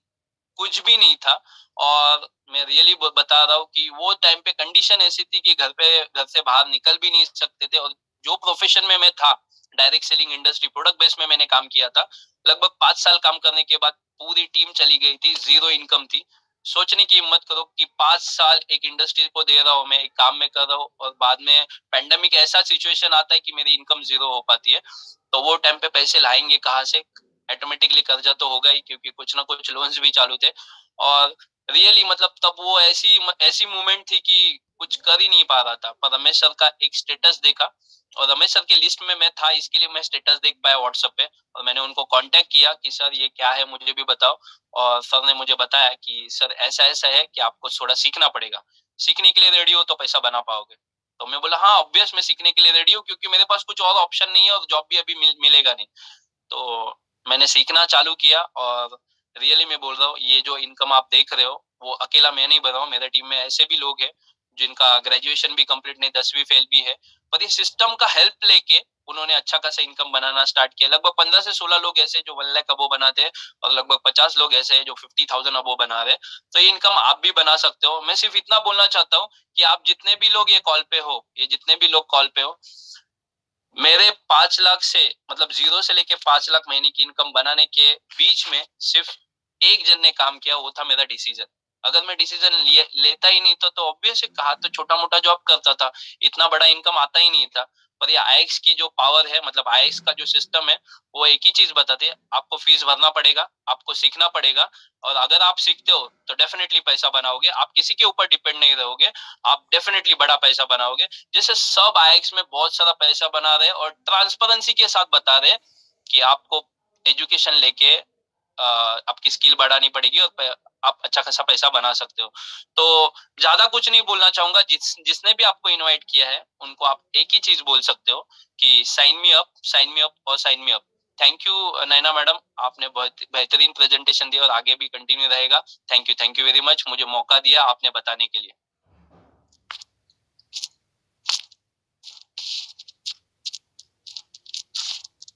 कुछ भी नहीं था। और मैं रियली बता रहा हूँ कि वो टाइम पे कंडीशन ऐसी थी कि घर से बाहर निकल भी नहीं सकते थे। और जो प्रोफेशन में मैं था, direct selling industry, product base में मैंने काम किया था, लगभग 5 साल काम करने के बाद पूरी टीम चली गई थी, 0 इनकम थी। सोचने की हिम्मत करो कि 5 साल एक इंडस्ट्री को दे रहा हूँ, मैं एक काम में कर रहा हूँ और बाद में पेंडेमिक ऐसा सिचुएशन आता है कि मेरी इनकम 0 हो पाती है। तो वो टाइम पे पैसे लाएंगे कहाँ से? ऑटोमेटिकली कर्जा तो होगा ही, क्योंकि कुछ ना कुछ लोन्स भी चालू थे। और रियली मतलब तब वो ऐसी मूवमेंट थी कि कुछ कर ही नहीं पा रहा था। पर रमेश सर का एक स्टेटस देखा और रमेश सर के लिस्ट में मैं था, इसके लिए मैं स्टेटस देख पाया व्हाट्सएप पे। और मैंने उनको कांटेक्ट किया कि सर ये क्या है, मुझे भी बताओ। और सर ने मुझे बताया कि सर ऐसा ऐसा है कि आपको थोड़ा सीखना पड़ेगा, सीखने के लिए रेडी हो तो पैसा बना पाओगे। तो मैं बोला हाँ ऑब्वियस मैं सीखने के लिए रेडी हूँ, क्योंकि मेरे पास कुछ और ऑप्शन नहीं है और जॉब भी अभी मिलेगा नहीं। तो मैंने सीखना चालू किया और रियली मैं बोल रहा हूँ, ये जो इनकम आप देख रहे हो वो अकेला मैं नहीं बना हूँ, मेरे टीम में ऐसे भी लोग हैं जिनका ग्रेजुएशन भी कंप्लीट नहीं, 10वीं फेल भी है, पर ये सिस्टम का हेल्प लेके उन्होंने अच्छा खासा इनकम बनाना स्टार्ट किया। लगभग 15 से 16 लोग ऐसे जो 1 लाख अबो बनाते हैं और लगभग 50 लोग ऐसे हैं जो 50,000 अबो बना रहे हैं। तो ये इनकम आप भी बना सकते हो। मैं सिर्फ इतना बोलना चाहता हूँ कि आप जितने भी लोग ये कॉल पे हो, ये जितने भी लोग कॉल पे हो, मेरे 5 लाख से मतलब 0 से लेके 5 लाख महीने की इनकम बनाने के बीच में सिर्फ एक जन ने काम किया, वो था मेरा डिसीजन। अगर मैं डिसीजन लेता ही नहीं था तो ऑब्वियस है, कहा तो छोटा मोटा जॉब करता था, इतना बड़ा इनकम आता ही नहीं था। पर ये आईएक्स की जो पावर है, मतलब आईएक्स का जो सिस्टम है, वो एक ही चीज बताते हैं, आपको फीस भरना पड़ेगा, आपको सीखना पड़ेगा। और अगर आप सीखते हो तो डेफिनेटली पैसा बनाओगे, आप किसी के ऊपर डिपेंड नहीं रहोगे, आप डेफिनेटली बड़ा पैसा बनाओगे। जैसे सब आईएक्स में बहुत सारा पैसा बना रहे और ट्रांसपेरेंसी के साथ बता रहे कि आपको एजुकेशन लेके आपकी स्किल बढ़ानी पड़ेगी और आप अच्छा खासा पैसा बना सकते हो। तो ज्यादा कुछ नहीं बोलना चाहूंगा। जिसने भी आपको इनवाइट किया है उनको आप एक ही चीज बोल सकते हो कि sign me up, sign me up और sign me up. Thank you Naina madam, आपने बहुत बेहतरीन प्रेजेंटेशन दिया और आगे भी कंटिन्यू रहेगा। थैंक यू वेरी मच, मुझे मौका दिया आपने बताने के लिए।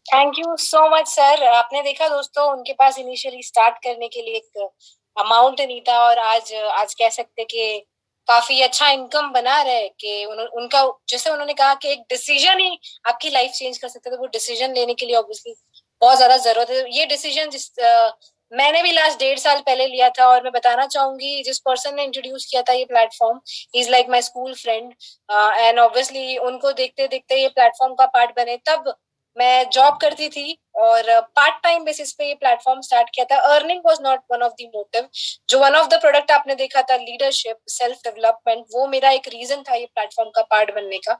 Thank you so much sir. आपने देखा दोस्तों, उनके पास इनिशियली स्टार्ट करने के लिए एक अमाउंट नहीं था और आज आज कह सकते कि काफी अच्छा इनकम बना रहे कि उनका जैसे उन्होंने कहा कि एक डिसीजन ही आपकी लाइफ चेंज कर सकता है। तो वो डिसीजन लेने के लिए ऑब्वियसली बहुत ज्यादा जरूरत है। ये डिसीजन मैंने भी लास्ट 1.5 साल पहले लिया था और मैं बताना चाहूंगी जिस पर्सन ने इंट्रोड्यूस किया था ये platform, he is like my school friend and obviously उनको देखते देखते ये प्लेटफॉर्म का पार्ट बने। तब मैं जॉब करती थी और पार्ट टाइम बेसिस पे ये प्लेटफॉर्म स्टार्ट किया था। Earning was not one of the motive. जो वन ऑफ द प्रोडक्ट आपने देखा था, लीडरशिप, सेल्फ डेवलपमेंट, वो मेरा एक रीजन था ये प्लेटफॉर्म का पार्ट बनने का।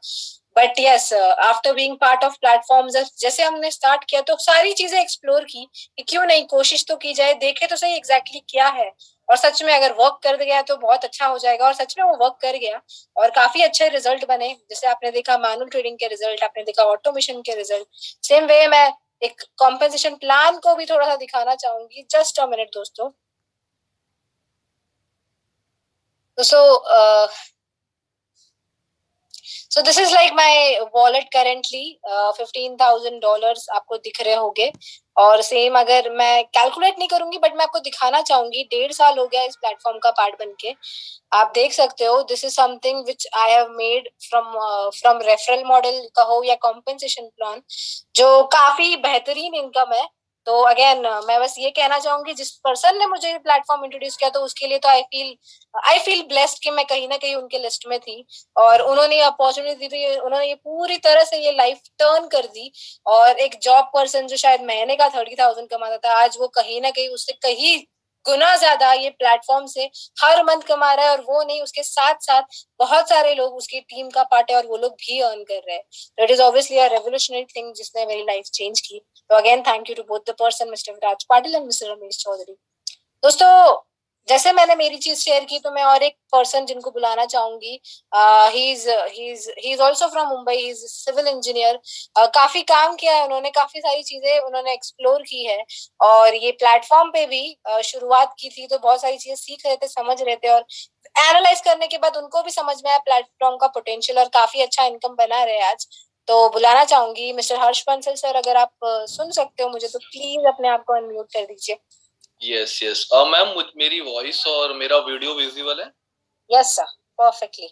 But yes, after being part of platform, जैसे हमने स्टार्ट किया तो सारी चीजें एक्सप्लोर की कि क्यों नहीं, कोशिश तो की जाए, देखे तो सही एग्जैक्टली क्या है। और सच में अगर वर्क कर गया तो बहुत अच्छा हो जाएगा। और सच में वो वर्क कर गया और काफी अच्छे रिजल्ट बने। जैसे आपने देखा मैनुअल ट्रेडिंग के रिजल्ट, आपने देखा ऑटोमेशन के रिजल्ट। सेम वे मैं एक कॉम्पेंसेशन प्लान को भी थोड़ा सा दिखाना चाहूंगी। जस्ट अ मिनट दोस्तों। So this is like my wallet currently, $15,000 आपको दिख रहे होंगे। और सेम अगर मैं कैलकुलेट नहीं करूंगी बट मैं आपको दिखाना चाहूंगी, 1.5 साल हो गया इस प्लेटफॉर्म का पार्ट बनके। आप देख सकते हो, this is something which I have made from referral model कहो या कॉम्पेंसेशन प्लान, जो काफी बेहतरीन इनकम है। तो अगेन मैं बस ये कहना चाहूंगी, जिस पर्सन ने मुझे प्लेटफॉर्म इंट्रोड्यूस किया तो उसके लिए तो आई फील ब्लेस्ड कि मैं कहीं ना कहीं उनके लिस्ट में थी और उन्होंने अपॉर्चुनिटी दी, उन्होंने ये पूरी तरह से ये लाइफ टर्न कर दी। और एक जॉब पर्सन जो शायद महीने का 30,000 कमाता था, आज वो कहीं ना कहीं उससे कहीं गुना ज्यादा ये प्लेटफॉर्म से हर मंथ कमा रहा है। और वो नहीं, उसके साथ साथ बहुत सारे लोग उसकी टीम का पार्ट है और वो लोग भी अर्न कर रहे हैं। It is obviously a revolutionary thing जिसने मेरी लाइफ चेंज की। तो again thank you to both the person, mister Viraj Patil and mister Ramesh Chaudhary. दोस्तों, जैसे मैंने मेरी चीज शेयर की तो मैं और एक पर्सन जिनको बुलाना चाहूंगी। He is also from Mumbai, he is civil engineer. काफी काम किया है उन्होंने, काफी सारी चीजें उन्होंने एक्सप्लोर की है। और ये प्लेटफॉर्म पे भी शुरुआत की थी तो बहुत सारी चीजें सीख रहे थे, समझ रहे थे और एनालाइज करने के बाद उनको भी समझ में आया प्लेटफॉर्म का पोटेंशियल और काफी अच्छा इनकम बना रहे आज। तो बुलाना चाहूंगी मिस्टर हर्ष बंसल सर। अगर आप सुन सकते हो मुझे तो प्लीज अपने आप को अनम्यूट कर दीजिए। यस यस मैम, मेरी वॉइस और मेरा वीडियो विजिबल है? Yes sir, perfectly.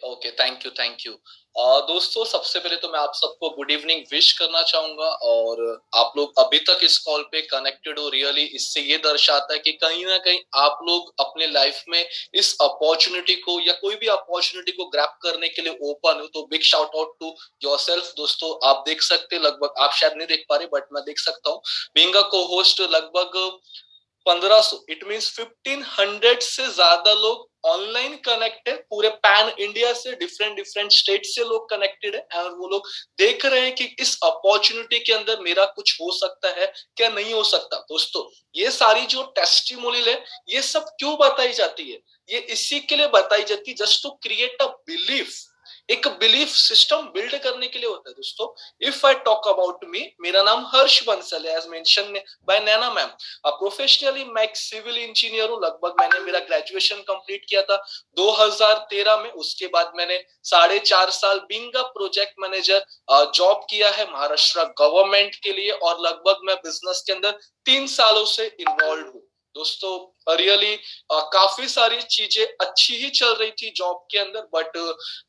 Okay, thank you. दोस्तों, सबसे पहले तो मैं आप सबको गुड इवनिंग विश करना चाहूंगा। और आप लोग अभी तक इस कॉल पे कनेक्टेड हो, रियली इससे ये दर्शाता है कि कहीं ना कहीं आप लोग अपने लाइफ में इस अपॉर्चुनिटी को या कोई भी अपॉर्चुनिटी को ग्रैब करने के लिए ओपन हो। तो big shout out to yourself. दोस्तों, आप देख सकते हैं, लगभग आप शायद नहीं देख पा रहे बट मैं देख सकता हूँ, बीइंग अ को होस्ट लगभग 1500 इट मीन्स 1500 से ज्यादा लोग ऑनलाइन कनेक्ट है। पूरे पैन इंडिया से डिफरेंट डिफरेंट स्टेट से लोग कनेक्टेड है और वो लोग देख रहे हैं कि इस अपॉर्चुनिटी के अंदर मेरा कुछ हो सकता है क्या नहीं हो सकता। दोस्तों, ये सारी जो टेस्टिमोनियल है, ये सब क्यों बताई जाती है? ये इसी के लिए बताई जाती है just to create a belief. एक बिलीफ सिस्टम बिल्ड करने के लिए होता है। दोस्तों, if I talk about me, मेरा नाम हर्ष बंसल है, as mention by Naina ma'am. Professionally मैं एक सिविल इंजीनियर हूँ। लगभग मैंने मेरा ग्रेजुएशन कंप्लीट किया था 2013 में। उसके बाद मैंने 4.5 साल being a project manager job किया है महाराष्ट्र गवर्नमेंट के लिए, और लगभग मैं बिजनेस के अंदर 3 सालों से इन्वॉल्व हूँ। दोस्तों, रियली काफी सारी चीजें अच्छी ही चल रही थी जॉब के अंदर, बट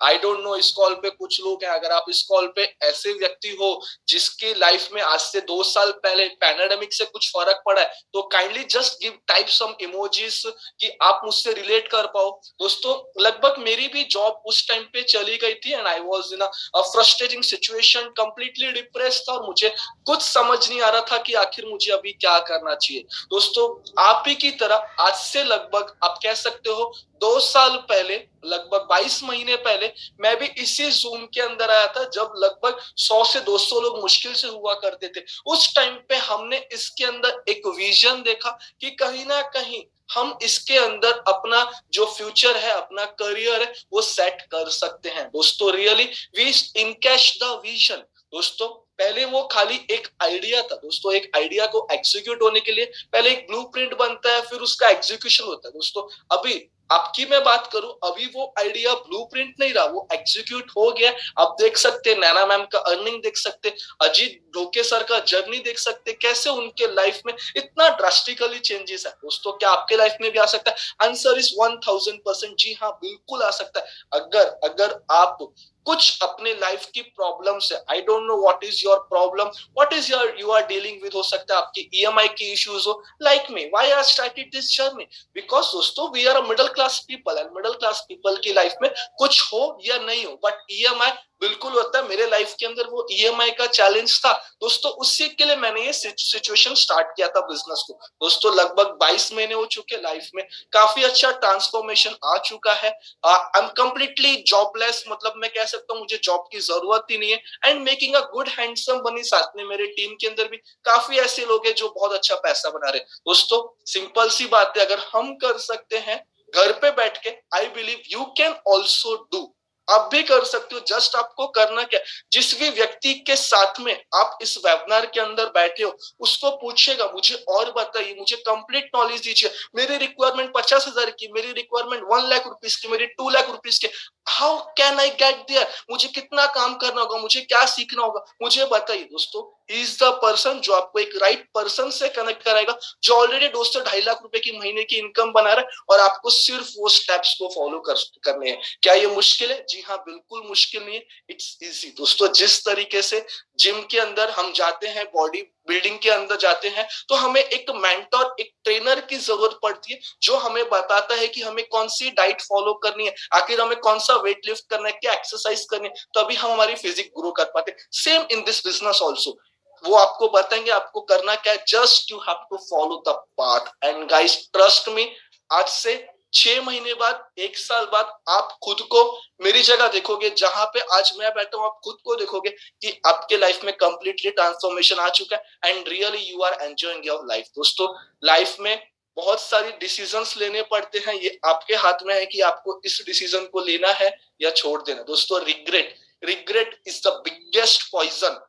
आई डोंट नो इस कॉल पे कुछ लोग हैं, अगर आप इस कॉल पे ऐसे व्यक्ति हो जिसकी लाइफ में आज से 2 साल पहले पैंडेमिक से कुछ फर्क पड़ा है, तो काइंडली जस्ट गिव टाइप सम इमोजीज कि आप मुझसे रिलेट कर पाओ। दोस्तों, लगभग मेरी भी जॉब उस टाइम पे चली गई थी and I was in a frustrating situation, completely depressed था और मुझे कुछ समझ नहीं आ रहा था कि आखिर मुझे अभी क्या करना चाहिए। दोस्तों, आप ही की तरह आज से लगभग आप कह सकते हो 2 साल पहले, लगभग 22 महीने पहले, मैं भी इसी जूम के अंदर आया था जब लगभग 100 से 200 लोग मुश्किल से हुआ करते थे। उस टाइम पे हमने इसके अंदर एक विजन देखा कि कहीं ना कहीं हम इसके अंदर अपना जो फ्यूचर है, अपना करियर है, वो सेट कर सकते हैं। दोस्तों, really we encash the vision. दोस्तों, पहले वो खाली एक आइडिया था। दोस्तों, एक आइडिया को एग्जीक्यूट होने के लिए पहले एक ब्लूप्रिंट बनता है, फिर उसका एग्जीक्यूशन होता है। दोस्तों, अभी आपकी मैं बात करूं, अभी वो आइडिया ब्लूप्रिंट नहीं रहा, वो एग्जीक्यूट हो गया। आप देख सकते हैं नैना मैम का अर्निंग देख सकते, अजीत ढोके सर का जर्नी देख सकते, कैसे उनके लाइफ में इतना ड्रास्टिकली चेंजेस है। दोस्तों, क्या आपके लाइफ में भी आ सकता है? Answer is 1000%। जी हाँ, बिल्कुल आ सकता है। अगर अगर आप कुछ अपने लाइफ की प्रॉब्लम से, I don't know what is your problem, what is your you are dealing with, हो सकता है आपकी ईएमआई की इश्यूज हो। Like me, why I started this journey, because दोस्तों we are a middle class people and middle class people की life में कुछ हो या नहीं हो, बट ईएमआई बिल्कुल होता है। मेरे लाइफ के अंदर वो ईएमआई का चैलेंज था। दोस्तों, उसी के लिए मैंने ये सिचुएशन स्टार्ट किया था बिजनेस को। दोस्तों, लगभग 22 महीने हो चुके, लाइफ में काफी अच्छा ट्रांसफॉर्मेशन आ चुका है। आई एम कंप्लीटली जॉबलेस, मतलब मैं कह सकता हूँ मुझे जॉब की जरूरत ही नहीं है, and making a good handsome money. साथ में मेरे टीम के अंदर भी काफी ऐसे लोग हैं जो बहुत अच्छा पैसा बना रहे हैं। दोस्तों, सिंपल सी बात है, अगर हम कर सकते हैं घर पे बैठ के, I believe you can also do. आप भी कर सकते हो। जस्ट आपको करना क्या, जिस भी व्यक्ति के साथ में आप इस वेबिनार के अंदर बैठे हो, उसको पूछेगा मुझे और बताइए, मुझे कंप्लीट नॉलेज दीजिए। मेरी रिक्वायरमेंट 50,000 की, मेरी रिक्वायरमेंट 1 लाख रुपीज की, मेरी 2 लाख रुपीज की। How can I get there? मुझे कितना काम करना होगा, मुझे क्या सीखना होगा, मुझे बताइए। दोस्तों, ही इज द पर्सन जो आपको एक राइट पर्सन से कनेक्ट कराएगा, जो ऑलरेडी 2 से 2.5 लाख रुपए की महीने की इनकम बना रहा है, और आपको सिर्फ वो स्टेप्स को फॉलो करने हैं। क्या ये मुश्किल है? जी हाँ, बिल्कुल मुश्किल नहीं है, इट्स इजी। दोस्तों, जिस तरीके से जिम के अंदर हम जाते हैं, बॉडी बिल्डिंग के अंदर जाते हैं, तो हमें एक मेंटर, एक ट्रेनर की जरूरत पड़ती है जो हमें बताता है कि हमें कौन सी डाइट फॉलो करनी है, आखिर हमें कौन सा वेट लिफ्ट करना है, क्या एक्सरसाइज करनी है, तभी हम हमारी फिजिक ग्रो कर पाते हैं। Same in this business also, वो आपको बताएंगे आपको करना क्या है। Just you have to follow the path and guys trust me, आज से 6 महीने बाद, 1 साल बाद, आप खुद को मेरी जगह देखोगे, जहां पे आज मैं बैठा हूं, आप खुद को देखोगे कि आपके लाइफ में कंप्लीटली ट्रांसफॉर्मेशन आ चुका है and really you are enjoying your life. दोस्तों, लाइफ में बहुत सारी डिसीजंस लेने पड़ते हैं, ये आपके हाथ में है कि आपको इस डिसीजन को लेना है या छोड़ देना। दोस्तों, regret, regret is the biggest poison.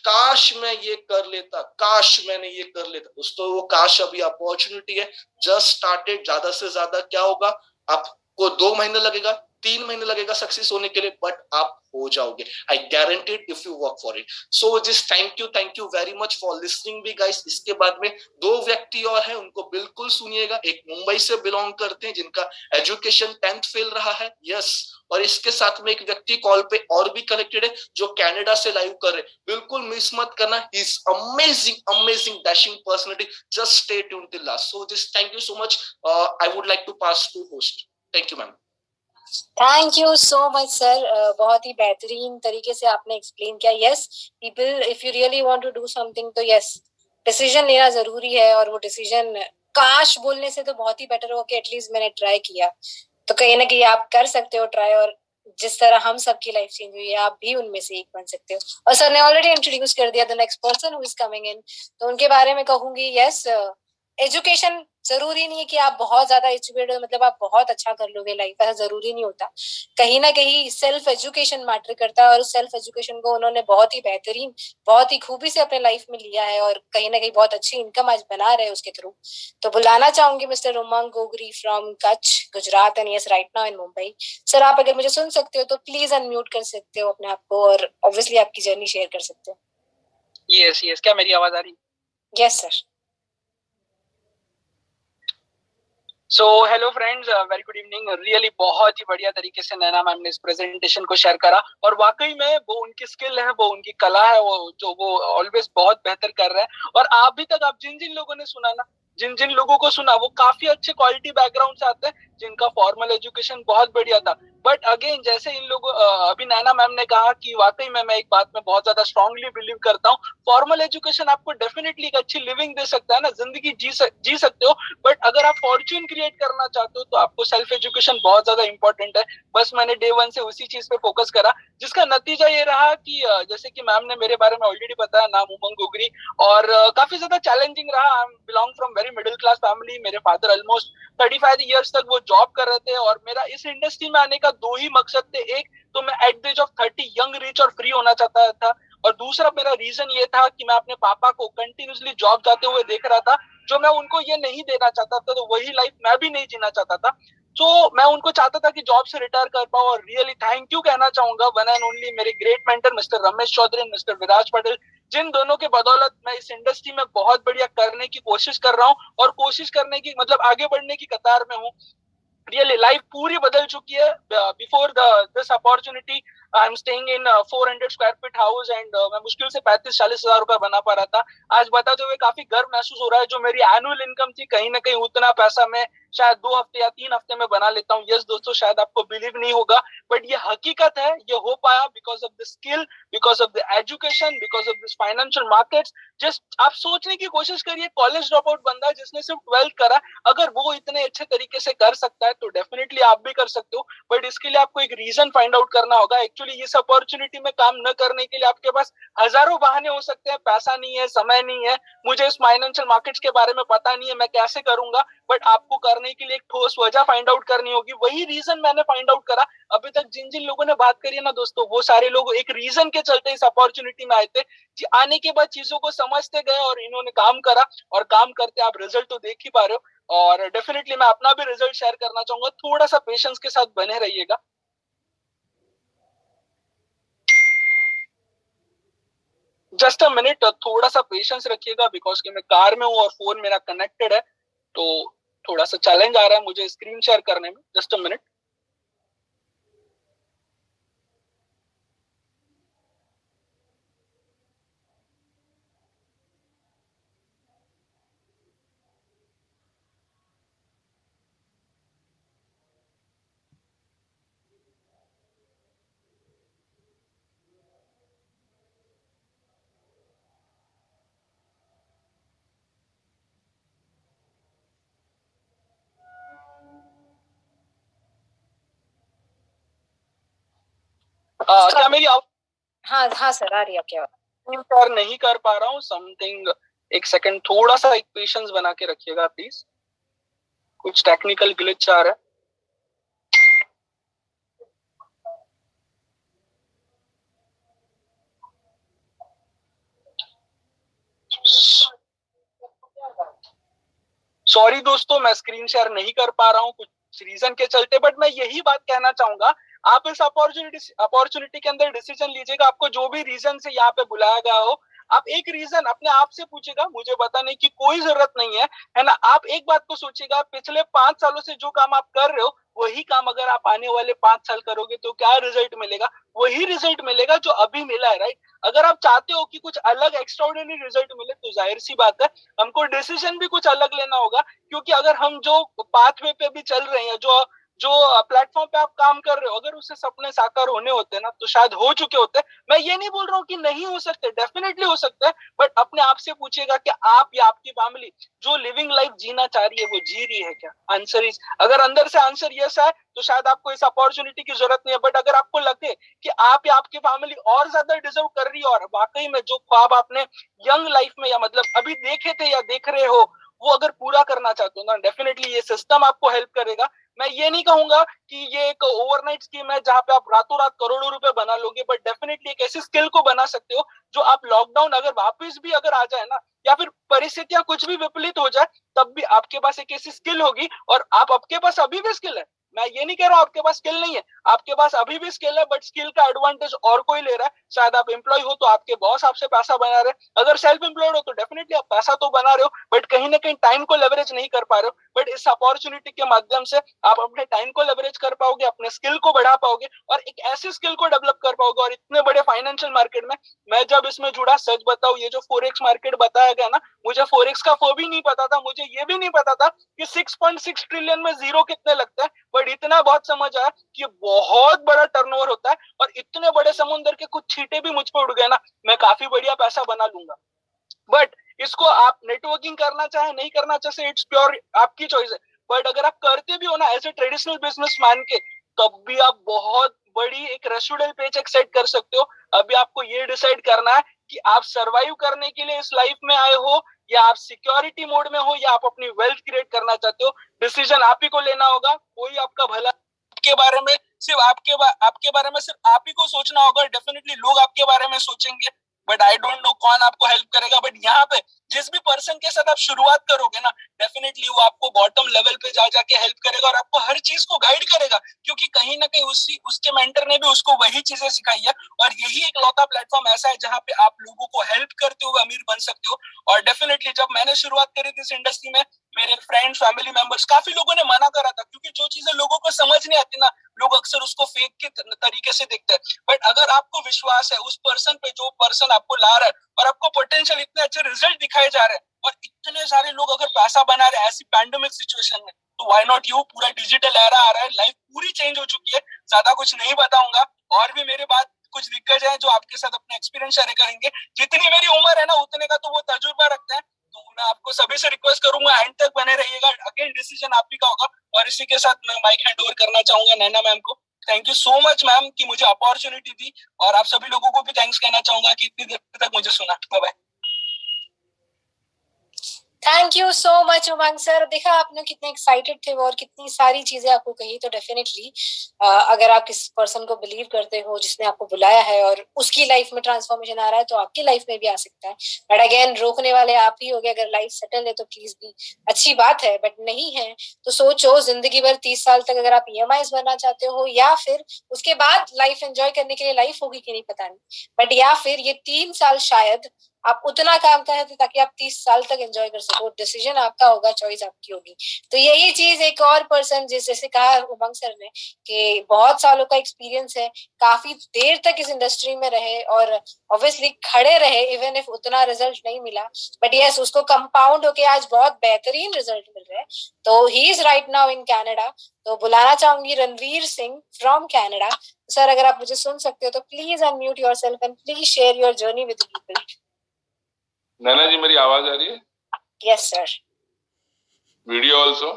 काश मैं ये कर लेता, काश मैंने ये कर लेता। दोस्तों, वो काश अभी अपॉर्चुनिटी है, जस्ट स्टार्टेड। ज्यादा से ज्यादा क्या होगा, आपको 2 महीने लगेगा, 3 महीने लगेगा सक्सेस होने के लिए, बट आप हो जाओगे, I guaranteed, if you work for it. So just thank you very much for listening भी गाइस। इसके बाद में 2 व्यक्ति और हैं, उनको बिल्कुल सुनिएगा। एक मुंबई से बिलोंग करते हैं जिनका एजुकेशन 10th फेल रहा है, यस। और इसके साथ में एक व्यक्ति कॉल पे और भी कनेक्टेड है जो कनाडा से लाइव कर रहे हैं, बिल्कुल मिस मत करना। He is amazing amazing dashing personality, just stay tuned till last. So just thank you so much. I would like to pass to host. Thank you ma'am. Thank you so much sir, बहुत ही बेहतरीन तरीके से आपने explain किया। Yes people, if you really want to do something तो yes decision लेना जरूरी है, और वो डिसीजन काश बोलने से तो बहुत ही बेटर हो कि एटलीस्ट मैंने ट्राई किया। तो कहीं ना कहीं आप कर सकते हो ट्राई, और जिस तरह हम सबकी लाइफ चेंज हुई है आप भी उनमें से एक बन सकते हो। और सर ने ऑलरेडी इंट्रोड्यूस कर दिया the next person who is coming in, तो उनके बारे में कहूंगी। यस एजुकेशन जरूरी नहीं है कि आप बहुत ज्यादा एजुकेटेड मतलब आप बहुत अच्छा कर लोगे लाइफ, ऐसा जरूरी नहीं होता। कहीं ना कहीं सेल्फ एजुकेशन मैटर करता है, और उस सेल्फ एजुकेशन को उन्होंने बहुत ही बेहतरीन, बहुत ही खूबी से अपने लाइफ में लिया है, और कहीं ना कहीं बहुत अच्छी इनकम आज बना रहे हैं उसके थ्रू। तो बुलाना चाहूंगी mister Umang Gogri from Kutch Gujarat, and yes right now in Mumbai. Sir आप अगर मुझे सुन सकते हो तो प्लीज अनम्यूट कर सकते हो अपने आप को, और ऑब्वियसली आपकी जर्नी शेयर कर सकते हो। यस यस, क्या मेरी आवाज आ रही? Yes sir. So hello friends, very good evening. Really बहुत ही बढ़िया तरीके से नैना मैम ने इस प्रेजेंटेशन को शेयर करा, और वाकई में वो उनकी स्किल है, वो उनकी कला है, वो जो वो ऑलवेज बहुत बेहतर कर रहे हैं। और अभी तक आप जिन जिन लोगों ने सुना ना, जिन जिन लोगों को सुना, वो काफी अच्छे क्वालिटी बैकग्राउंड से आते हैं, जिनका फॉर्मल एजुकेशन बहुत बढ़िया था। बट अगेन जैसे इन लोगों अभी नैना मैम ने कहा कि वाकई में मैं एक बात में बहुत ज्यादा स्ट्रांगली बिलीव करता हूँ, फॉर्मल एजुकेशन आपको डेफिनेटली एक अच्छी लिविंग दे सकता है ना, जिंदगी जी सकते हो। बट अगर आप फॉर्च्यून क्रिएट करना चाहते हो तो आपको सेल्फ एजुकेशन बहुत ज्यादा इंपॉर्टेंट है। बस मैंने डे 1 से उसी चीज पे फोकस करा, जिसका नतीजा ये रहा कि जैसे कि मैम ने मेरे बारे में ऑलरेडी बताया, नाम उमंग गोगरी, और काफी ज्यादा चैलेंजिंग रहा। I belong from very middle class family. मेरे फादर ऑलमोस्ट 35 ईयर्स तक वो जॉब कर रहे थे, और मेरा इस इंडस्ट्री में आने का 2 ही मकसद थे। एक तो मैं at the age of 30 young, rich और फ्री होना चाहता था, और दूसरा मेरा रीजन ये था कि मैं अपने पापा को कंटिन्यूसली जॉब जाते हुए देख रहा था, जो मैं उनको ये नहीं देना चाहता था, तो वही लाइफ मैं भी नहीं जीना चाहता था। तो मैं उनको चाहता था कि जॉब से रिटायर कर पाऊं। और रियली थैंक यू कहना चाहूंगा वन एंड ओनली मेरे great mentor mister Ramesh Chaudhary, mister Viraj Patel, जिन दोनों के बदौलत मैं इस इंडस्ट्री में बहुत बढ़िया करने की कोशिश कर रहा हूँ, और कोशिश करने की मतलब आगे बढ़ने की कतार में हूँ। रियली लाइफ पूरी बदल चुकी है। Before this opportunity I am staying in 400 square feet house, and मैं मुश्किल से 35-40 हजार रुपए बना पा रहा था। आज बताते हुए काफी गर्व महसूस हो रहा है। जो मेरी एनुअल इनकम थी, कहीं ना कहीं उतना पैसा मैं शायद 2 हफ्ते या 3 हफ्ते में बना लेता हूँ। यस दोस्तों, शायद आपको बिलीव नहीं होगा, बट ये हकीकत है। ये हो पाया because of the skill, because of the education, because of this financial markets. Just आप सोचने की कोशिश करिए, कॉलेज ड्रॉप आउट बंदा जिसने सिर्फ 12th करा, अगर वो इतने अच्छे तरीके से कर सकता है तो डेफिनेटली आप भी कर सकते हो। बट इसके लिए आपको एक रीजन फाइंड आउट करना होगा। एक्चुअली इस अपॉर्चुनिटी में काम न करने के लिए आपके पास हजारों बहाने हो सकते हैं। पैसा नहीं है, समय नहीं है, मुझे इस फाइनेंशियल मार्केट्स के बारे में पता नहीं है, मैं कैसे करूंगा। बट आपको करने के लिए एक ठोस वजह फाइंड आउट करनी होगी। वही रीजन मैंने फाइंड आउट करा। अभी तक जिन जिन लोगों ने बात करी है ना दोस्तों, वो सारे लोग एक रीजन के चलते इस अपॉर्चुनिटी में आए थे। आने के बाद चीजों को समझते गए और इन्होंने काम करा, और काम करते आप रिजल्ट तो देख ही पा रहे हो। और डेफिनेटली मैं अपना भी रिजल्ट शेयर करना चाहूंगा। थोड़ा सा पेशेंस के साथ बने रहिएगा। जस्ट अ मिनट, थोड़ा सा पेशेंस रखिएगा, बिकॉज कि मैं कार में हूँ और फोन मेरा कनेक्टेड है, तो थोड़ा सा चैलेंज आ रहा है मुझे स्क्रीन शेयर करने में। Just a minute. क्या मेरी हाँ हाँ सर आ रही है आपकी आवाज। शेयर नहीं कर पा रहा हूँ समथिंग। एक सेकंड, थोड़ा सा एक पेशेंस बना के रखिएगा प्लीज, कुछ टेक्निकल ग्लिच आ रहा है। सॉरी दोस्तों, मैं स्क्रीन शेयर नहीं कर पा रहा हूँ, कुछ रीजन के चलते, बट मैं यही बात कहना चाहूंगा, आप इस अपॉर्चुनिटी के अंदर डिसीजन लीजिएगा। आपको जो भी रीजन से यहाँ पे बुलाया गया हो, आप एक रीजन अपने आप से पूछेगा, मुझे बताने की कोई जरूरत नहीं है ना। आप एक बात को सोचिएगा, पिछले 5 सालों से जो काम आप कर रहे हो, वही काम अगर आप आने वाले 5 साल करोगे तो क्या रिजल्ट मिलेगा? वही रिजल्ट मिलेगा जो अभी मिला है, राइट? अगर आप चाहते हो कि कुछ अलग एक्स्ट्राऑर्डिनरी रिजल्ट मिले, तो जाहिर सी बात है हमको डिसीजन भी कुछ अलग लेना होगा। क्योंकि अगर हम जो पाथवे पे भी चल रहे हैं, जो जो प्लेटफॉर्म पे आप काम कर रहे हो, अगर उससे सपने साकार होने होते ना, तो शायद हो चुके होते। मैं ये नहीं बोल रहा हूँ कि नहीं हो सकते, डेफिनेटली हो सकते हैं, बट अपने आप से पूछिएगा कि आप या आपकी फैमिली जो लिविंग लाइफ जीना चाह रही है, वो जी रही है क्या? आंसर इज, अगर अंदर से आंसर यस है, तो शायद आपको इस अपॉर्चुनिटी की जरूरत नहीं है। बट अगर आपको लगे कि आप या आपकी फैमिली और ज्यादा डिजर्व कर रही है, और वाकई में जो ख्वाब आपने यंग लाइफ में या मतलब अभी देखे थे या देख रहे हो, वो अगर पूरा करना चाहते हो ना, डेफिनेटली ये सिस्टम आपको हेल्प करेगा। मैं ये नहीं कहूंगा कि ये एक ओवरनाइट स्कीम है जहां पे आप रातों रात करोड़ों रुपए बना लोगे, बट डेफिनेटली एक ऐसी स्किल को बना सकते हो जो आप लॉकडाउन अगर वापस भी अगर आ जाए ना, या फिर परिस्थितियां कुछ भी विपरीत हो जाए, तब भी आपके पास एक ऐसी स्किल होगी। और आपके पास अभी भी स्किल है, मैं ये नहीं कह रहा हूं आपके पास स्किल नहीं है, आपके पास अभी भी स्किल है, बट स्किल का एडवांटेज और कोई ले रहा है। शायद आप एम्प्लॉय हो तो आपके बॉस आपसे पैसा बना रहे हैं, अगर सेल्फ एम्प्लॉयड हो तो डेफिनेटली आप पैसा तो बना रहे हो, बट कहीं ना कहीं टाइम को लेवरेज नहीं कर पा रहे हो। बट इस अपॉर्चुनिटी के माध्यम से आप अपने टाइम को लेवरेज कर पाओगे, अपने स्किल को बढ़ा पाओगे, और एक ऐसी स्किल को डेवलप कर पाओगे। और इतने बड़े फाइनेंशियल मार्केट में मैं जब इसमें जुड़ा, सच बताऊं, ये जो फोरेक्स मार्केट बताया गया ना, मुझे फोरेक्स का भी नहीं पता था। मुझे ये भी नहीं पता था कि 6.6 ट्रिलियन में जीरो कितने लगते हैं, बट इतना बहुत समझ आया कि बहुत बड़ा टर्नओवर होता है, और इतने बड़े समुद्र के कुछ छींटे भी मुझ पर उड़ गए ना, मैं काफी बढ़िया पैसा बना लूंगा। बट इसको आप नेटवर्किंग करना चाहे नहीं करना चाहे, इट्स प्योर आपकी चॉइस है। बट अगर आप करते भी हो ना एज ए ट्रेडिशनल बिजनेस मान के, तब भी आप बहुत बड़ी एक रेसिडुअल पेचेक सेट कर सकते हो। अभी आपको ये डिसाइड करना है कि आप सरवाइव करने के लिए इस लाइफ में आए हो, या आप सिक्योरिटी मोड में हो, या आप अपनी वेल्थ क्रिएट करना चाहते हो। डिसीजन आप ही को लेना होगा। कोई आपका भला आपके बारे में सिर्फ आपके बारे में सिर्फ आप ही को सोचना होगा। डेफिनेटली लोग आपके बारे में सोचेंगे, बट आई डोंट नो कौन आपको हेल्प करेगा। बट यहाँ पे जिस भी पर्सन के साथ आप शुरुआत करोगे ना, डेफिनेटली वो आपको बॉटम लेवल पे जाके हेल्प करेगा, और आपको हर चीज को गाइड करेगा, क्योंकि कहीं ना कहीं उसके मेंटर ने भी उसको वही चीजें सिखाई है। और यही एक लौता प्लेटफॉर्म ऐसा है जहाँ पे आप लोगों को हेल्प करते हुए अमीर बन सकते हो। और डेफिनेटली जब मैंने शुरुआत करी थी इस इंडस्ट्री में, मेरे फ्रेंड्स, फैमिली मेंबर्स, काफी लोगों ने मना करा था, क्योंकि जो चीजें लोगों को समझ नहीं आती ना, लोग अक्सर उसको फेक के तरीके से देखते हैं। बट अगर आपको विश्वास है उस पर्सन पे, जो पर्सन आपको ला रहा है, और आपको पोटेंशियल इतने अच्छे रिजल्ट दिखाए जा रहे हैं, और इतने सारे लोग अगर पैसा बना रहे हैं ऐसी पैंडेमिक सिचुएशन में, तो व्हाई नॉट यू? पूरा डिजिटल एरा आ रहा है, लाइफ पूरी चेंज हो चुकी है। ज्यादा कुछ नहीं बताऊंगा, और भी मेरे बात कुछ दिग्गज हैं जो आपके साथ अपने एक्सपीरियंस शेयर करेंगे। जितनी मेरी उम्र है ना, उतने का तो वो तजुर्बा रखते हैं। तो मैं आपको सभी से रिक्वेस्ट करूंगा, एंड तक बने रहिएगा। अगेन डिसीजन आप ही का होगा। और इसी के साथ मैं माइक हैंड ओवर करना चाहूंगा नैना मैम को। Thank you so much ma'am कि मुझे अपॉर्चुनिटी दी, और आप सभी लोगों को भी थैंक्स कहना चाहूंगा कि इतनी देर तक मुझे सुना। Bye bye. Thank you so much Umang sir. देखा आपने कितने एक्साइटेड थे वो, और कितनी सारी चीजें आपको कही। तो डेफिनेटली अगर आप किस पर्सन को बिलीव करते हो जिसने आपको बुलाया है, और उसकी लाइफ में ट्रांसफॉर्मेशन आ रहा है, तो आपकी लाइफ में भी आ सकता है। बट अगेन रोकने वाले आप ही होगे। अगर लाइफ सेटल है तो प्लीज भी अच्छी बात है, बट नहीं है तो सोचो, जिंदगी भर 30 साल तक अगर आप EMIs भरना चाहते हो, या फिर उसके बाद लाइफ एंजॉय करने के लिए लाइफ होगी कि नहीं पता नहीं, बट या फिर ये 3 साल शायद आप उतना काम करें ताकि आप 30 साल तक एंजॉय कर सको। डिसीजन आपका होगा, चॉइस आपकी होगी। तो यही चीज एक और पर्सन जैसे कहा उमंग सर ने कि बहुत सालों का एक्सपीरियंस है, काफी देर तक इस इंडस्ट्री में रहे, और ऑब्वियसली खड़े रहे, इवन इफ उतना रिजल्ट नहीं मिला, बट यस उसको कंपाउंड होके आज बहुत बेहतरीन रिजल्ट मिल रहे हैं। तो he is right now in Canada. तो बुलाना चाहूंगी Ranveer Singh from Canada. Sir अगर आप मुझे सुन सकते हो तो please unmute yourself and please share your journey with people. Naina ji, मेरी आवाज आ रही है? Yes sir. Video also?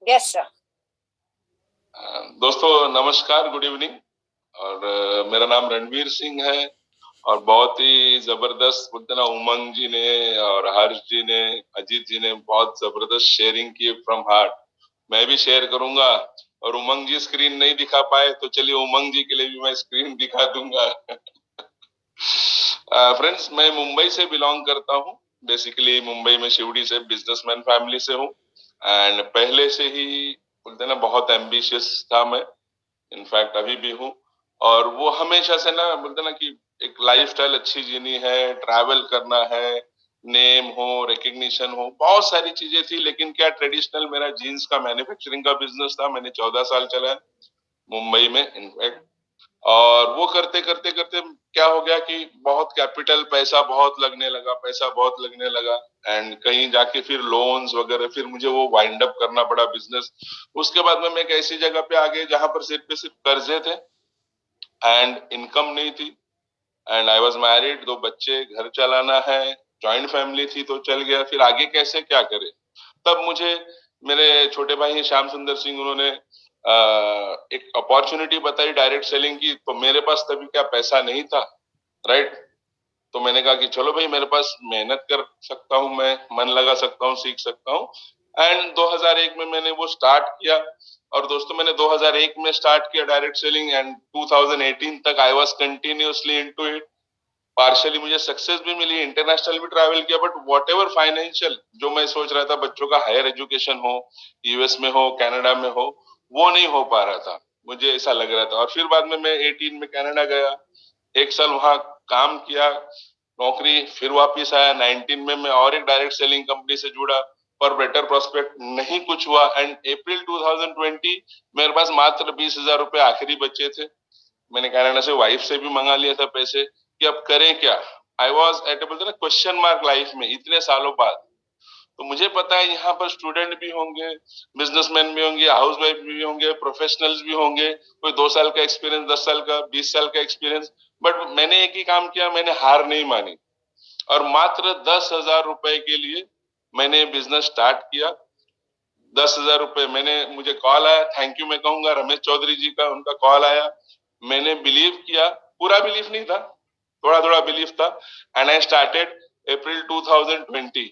Yes sir. दोस्तों नमस्कार, गुड इवनिंग। और मेरा नाम रणवीर सिंह है, और बहुत ही जबरदस्त बोलते ना, उमंग जी ने और हर्ष जी ने, अजीत जी ने बहुत जबरदस्त शेयरिंग की फ्रॉम हार्ट। मैं भी शेयर करूंगा, और उमंग जी स्क्रीन नहीं दिखा पाए तो चलिए उमंग जी के लिए भी मैं स्क्रीन दिखा दूंगा। फ्रेंड्स, मैं मुंबई से बिलोंग करता हूँ। बेसिकली मुंबई में शिवड़ी से बिजनेसमैन फैमिली से हूँ, एंड पहले से ही बोलते हैं ना बहुत एम्बिशियस था मैं, इनफैक्ट अभी भी हूँ। और वो हमेशा से ना बोलते हैं ना कि एक लाइफस्टाइल अच्छी जीनी है, ट्रैवल करना है, नेम हो, रिकग्निशन हो, बहुत सारी चीजें थी। लेकिन क्या ट्रेडिशनल मेरा जीन्स का मैन्युफैक्चरिंग का बिजनेस था, मैंने 14 साल चलाया मुंबई में इनफैक्ट। और वो करते करते करते क्या हो गया कि बहुत कैपिटल, पैसा बहुत लगने लगा, पैसा बहुत लगने लगा। एंड कहीं जाके फिर लोन्स वगैरह, फिर मुझे वो वाइंड अप करना पड़ा बिजनेस। उसके बाद में मैं एक ऐसी जगह पे आ गई जहां पर सिर्फ पे सिर्फ कर्जे थे एंड इनकम नहीं थी। एंड आई वाज मैरिड, 2 बच्चे, घर चलाना है, जॉइंट फैमिली थी तो चल गया। फिर आगे कैसे क्या करे, तब मुझे मेरे छोटे भाई श्याम सुंदर सिंह, उन्होंने एक अपॉर्चुनिटी बताई डायरेक्ट सेलिंग की। तो मेरे पास तभी क्या पैसा नहीं था, राइट। तो मैंने कहा कि चलो भाई, मेरे पास मेहनत कर सकता हूँ, मैं मन लगा सकता हूँ, सीख सकता हूँ। एंड 2001 में मैंने वो स्टार्ट किया। और दोस्तों मैंने 2001 में स्टार्ट किया डायरेक्ट सेलिंग, एंड 2018 तक I was continuously into it. Partially मुझे सक्सेस भी मिली, इंटरनेशनल भी ट्रैवल किया, बट वॉट एवर फाइनेंशियल जो मैं सोच रहा था, बच्चों का हायर एजुकेशन हो, यूएस में हो, कनाडा में हो, वो नहीं हो पा रहा था, मुझे ऐसा लग रहा था। और फिर बाद में मैं 18 में कनाडा गया, 1 साल वहां काम किया, नौकरी, फिर वापिस आया। 19 में मैं और एक डायरेक्ट सेलिंग कंपनी से जुड़ा, पर बेटर प्रोस्पेक्ट नहीं कुछ हुआ। एंड अप्रैल 2020 मेरे पास मात्र 20,000 रुपए आखिरी बचे थे। मैंने कनाडा से वाइफ से भी मंगा लिया था पैसे कि अब करें क्या। आई वॉज एट बोलते ना क्वेश्चन मार्क लाइफ में इतने सालों बाद। तो मुझे पता है यहाँ पर स्टूडेंट भी होंगे, बिजनेसमैन भी होंगे, हाउस वाइफ भी होंगे, प्रोफेशनल्स भी होंगे, कोई 2 साल का एक्सपीरियंस, 10 साल का, 20 साल का एक्सपीरियंस। बट मैंने एक ही काम किया, मैंने हार नहीं मानी। और मात्र 10,000 रुपए के लिए मैंने बिजनेस स्टार्ट किया। 10,000 रुपए मैंने, मुझे कॉल आया, थैंक यू मैं कहूंगा रमेश चौधरी जी का, उनका कॉल आया, मैंने बिलीव किया, पूरा बिलीव नहीं था, थोड़ा थोड़ा बिलीव था। एंड आई स्टार्टेड अप्रैल 2020।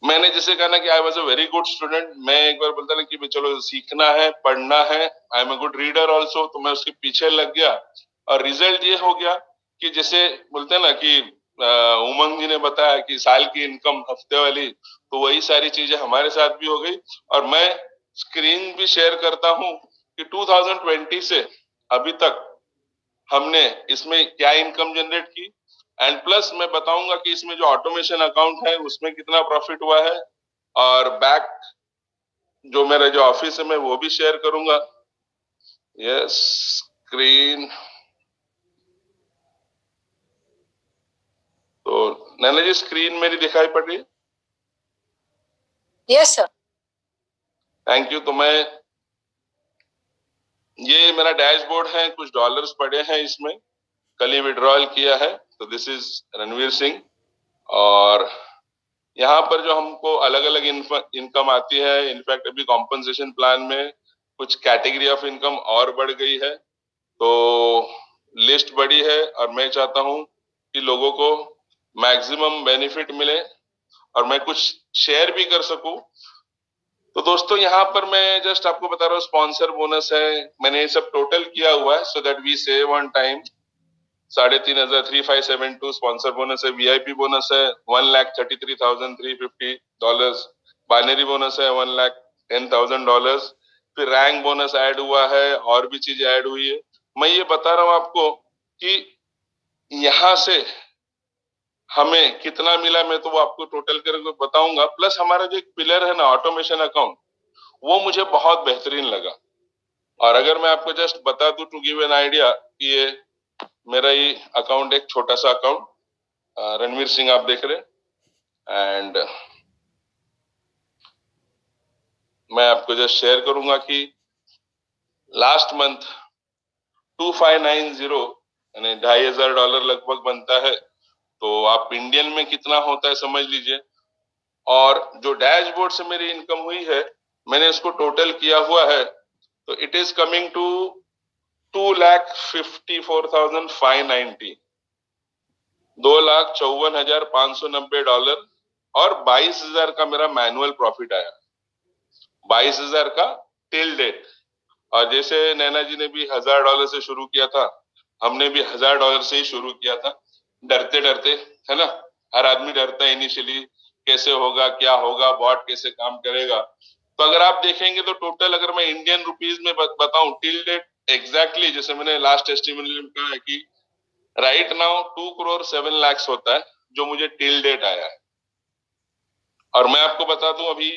मैंने जैसे कहा ना कि I was a very good student. मैं एक बार बोलता ना कि चलो सीखना है, पढ़ना है, I am a good reader also, तो मैं उसके पीछे लग गया। और रिजल्ट ये हो गया कि जैसे बोलते हैं ना कि उमंग जी ने बताया कि साल की इनकम हफ्ते वाली, तो वही सारी चीजें हमारे साथ भी हो गई। और मैं स्क्रीन भी शेयर करता हूँ कि 2020 से अभी तक हमने इसमें क्या इनकम जनरेट की। एंड प्लस मैं बताऊंगा कि इसमें जो ऑटोमेशन अकाउंट है उसमें कितना प्रॉफिट हुआ है। और बैक जो मेरा जो ऑफिस है मैं वो भी शेयर करूंगा। Yes, screen. तो नैना जी स्क्रीन मेरी दिखाई पड़ रही है? Yes sir. Thank you. तो मैं, ये मेरा डैशबोर्ड है, कुछ डॉलर्स पड़े हैं इसमें, कल ही विड्रॉल किया है। तो दिस इज रणवीर सिंह। और यहाँ पर जो हमको अलग अलग इनकम आती है, इनफैक्ट अभी कॉम्पनसेशन प्लान में कुछ कैटेगरी ऑफ इनकम और बढ़ गई है, तो लिस्ट बड़ी है। और मैं चाहता हूँ कि लोगों को मैक्सिमम बेनिफिट मिले और मैं कुछ शेयर भी कर सकूं। तो दोस्तों यहाँ पर मैं जस्ट आपको बता रहा हूँ, स्पॉन्सर बोनस है, मैंने ये सब टोटल किया हुआ है so that we save on time. 3,500 3,572 sponsor bonus है, वीआईपी बोनस है $1,33,350, बाइनरी बोनस है $1,10,000, फिर रैंक बोनस ऐड हुआ है, और भी चीजें ऐड हुई है। मैं ये बता रहा हूँ आपको कि यहाँ से हमें कितना मिला, मैं तो वो आपको टोटल करके बताऊंगा। प्लस हमारा जो एक पिलर है ना ऑटोमेशन अकाउंट, वो मुझे बहुत बेहतरीन लगा। और अगर मैं आपको जस्ट बता दूं टू गिव एन आइडिया कि ये मेरा ही अकाउंट, एक छोटा सा अकाउंट, रणवीर सिंह आप देख रहे हैं। एंड मैं आपको जस्ट शेयर करूंगा कि लास्ट मंथ 2590 यानी $2,500 लगभग बनता है। तो आप इंडियन में कितना होता है समझ लीजिए। और जो डैशबोर्ड से मेरी इनकम हुई है, मैंने इसको टोटल किया हुआ है, तो इट इज कमिंग टू $2,54,590, $2,54,590। और 22,000 का मेरा मैनुअल प्रॉफिट आया, 22,000 का टिल डेट। और जैसे नैना जी ने भी $1,000 से शुरू किया था, हमने भी $1,000 से ही शुरू किया था, डरते डरते, है ना। हर आदमी डरता है इनिशियली, कैसे होगा, क्या होगा, बॉट कैसे काम करेगा। तो अगर आप देखेंगे तो टोटल अगर मैं इंडियन रुपीज में बताऊं टिल डेट एग्जैक्टली, जैसे मैंने लास्ट टेस्टिमोनियल में कहा है कि राइट नाउ 2,07,00,000 होता है जो मुझे टिल डेट आया है। और मैं आपको बता दूं अभी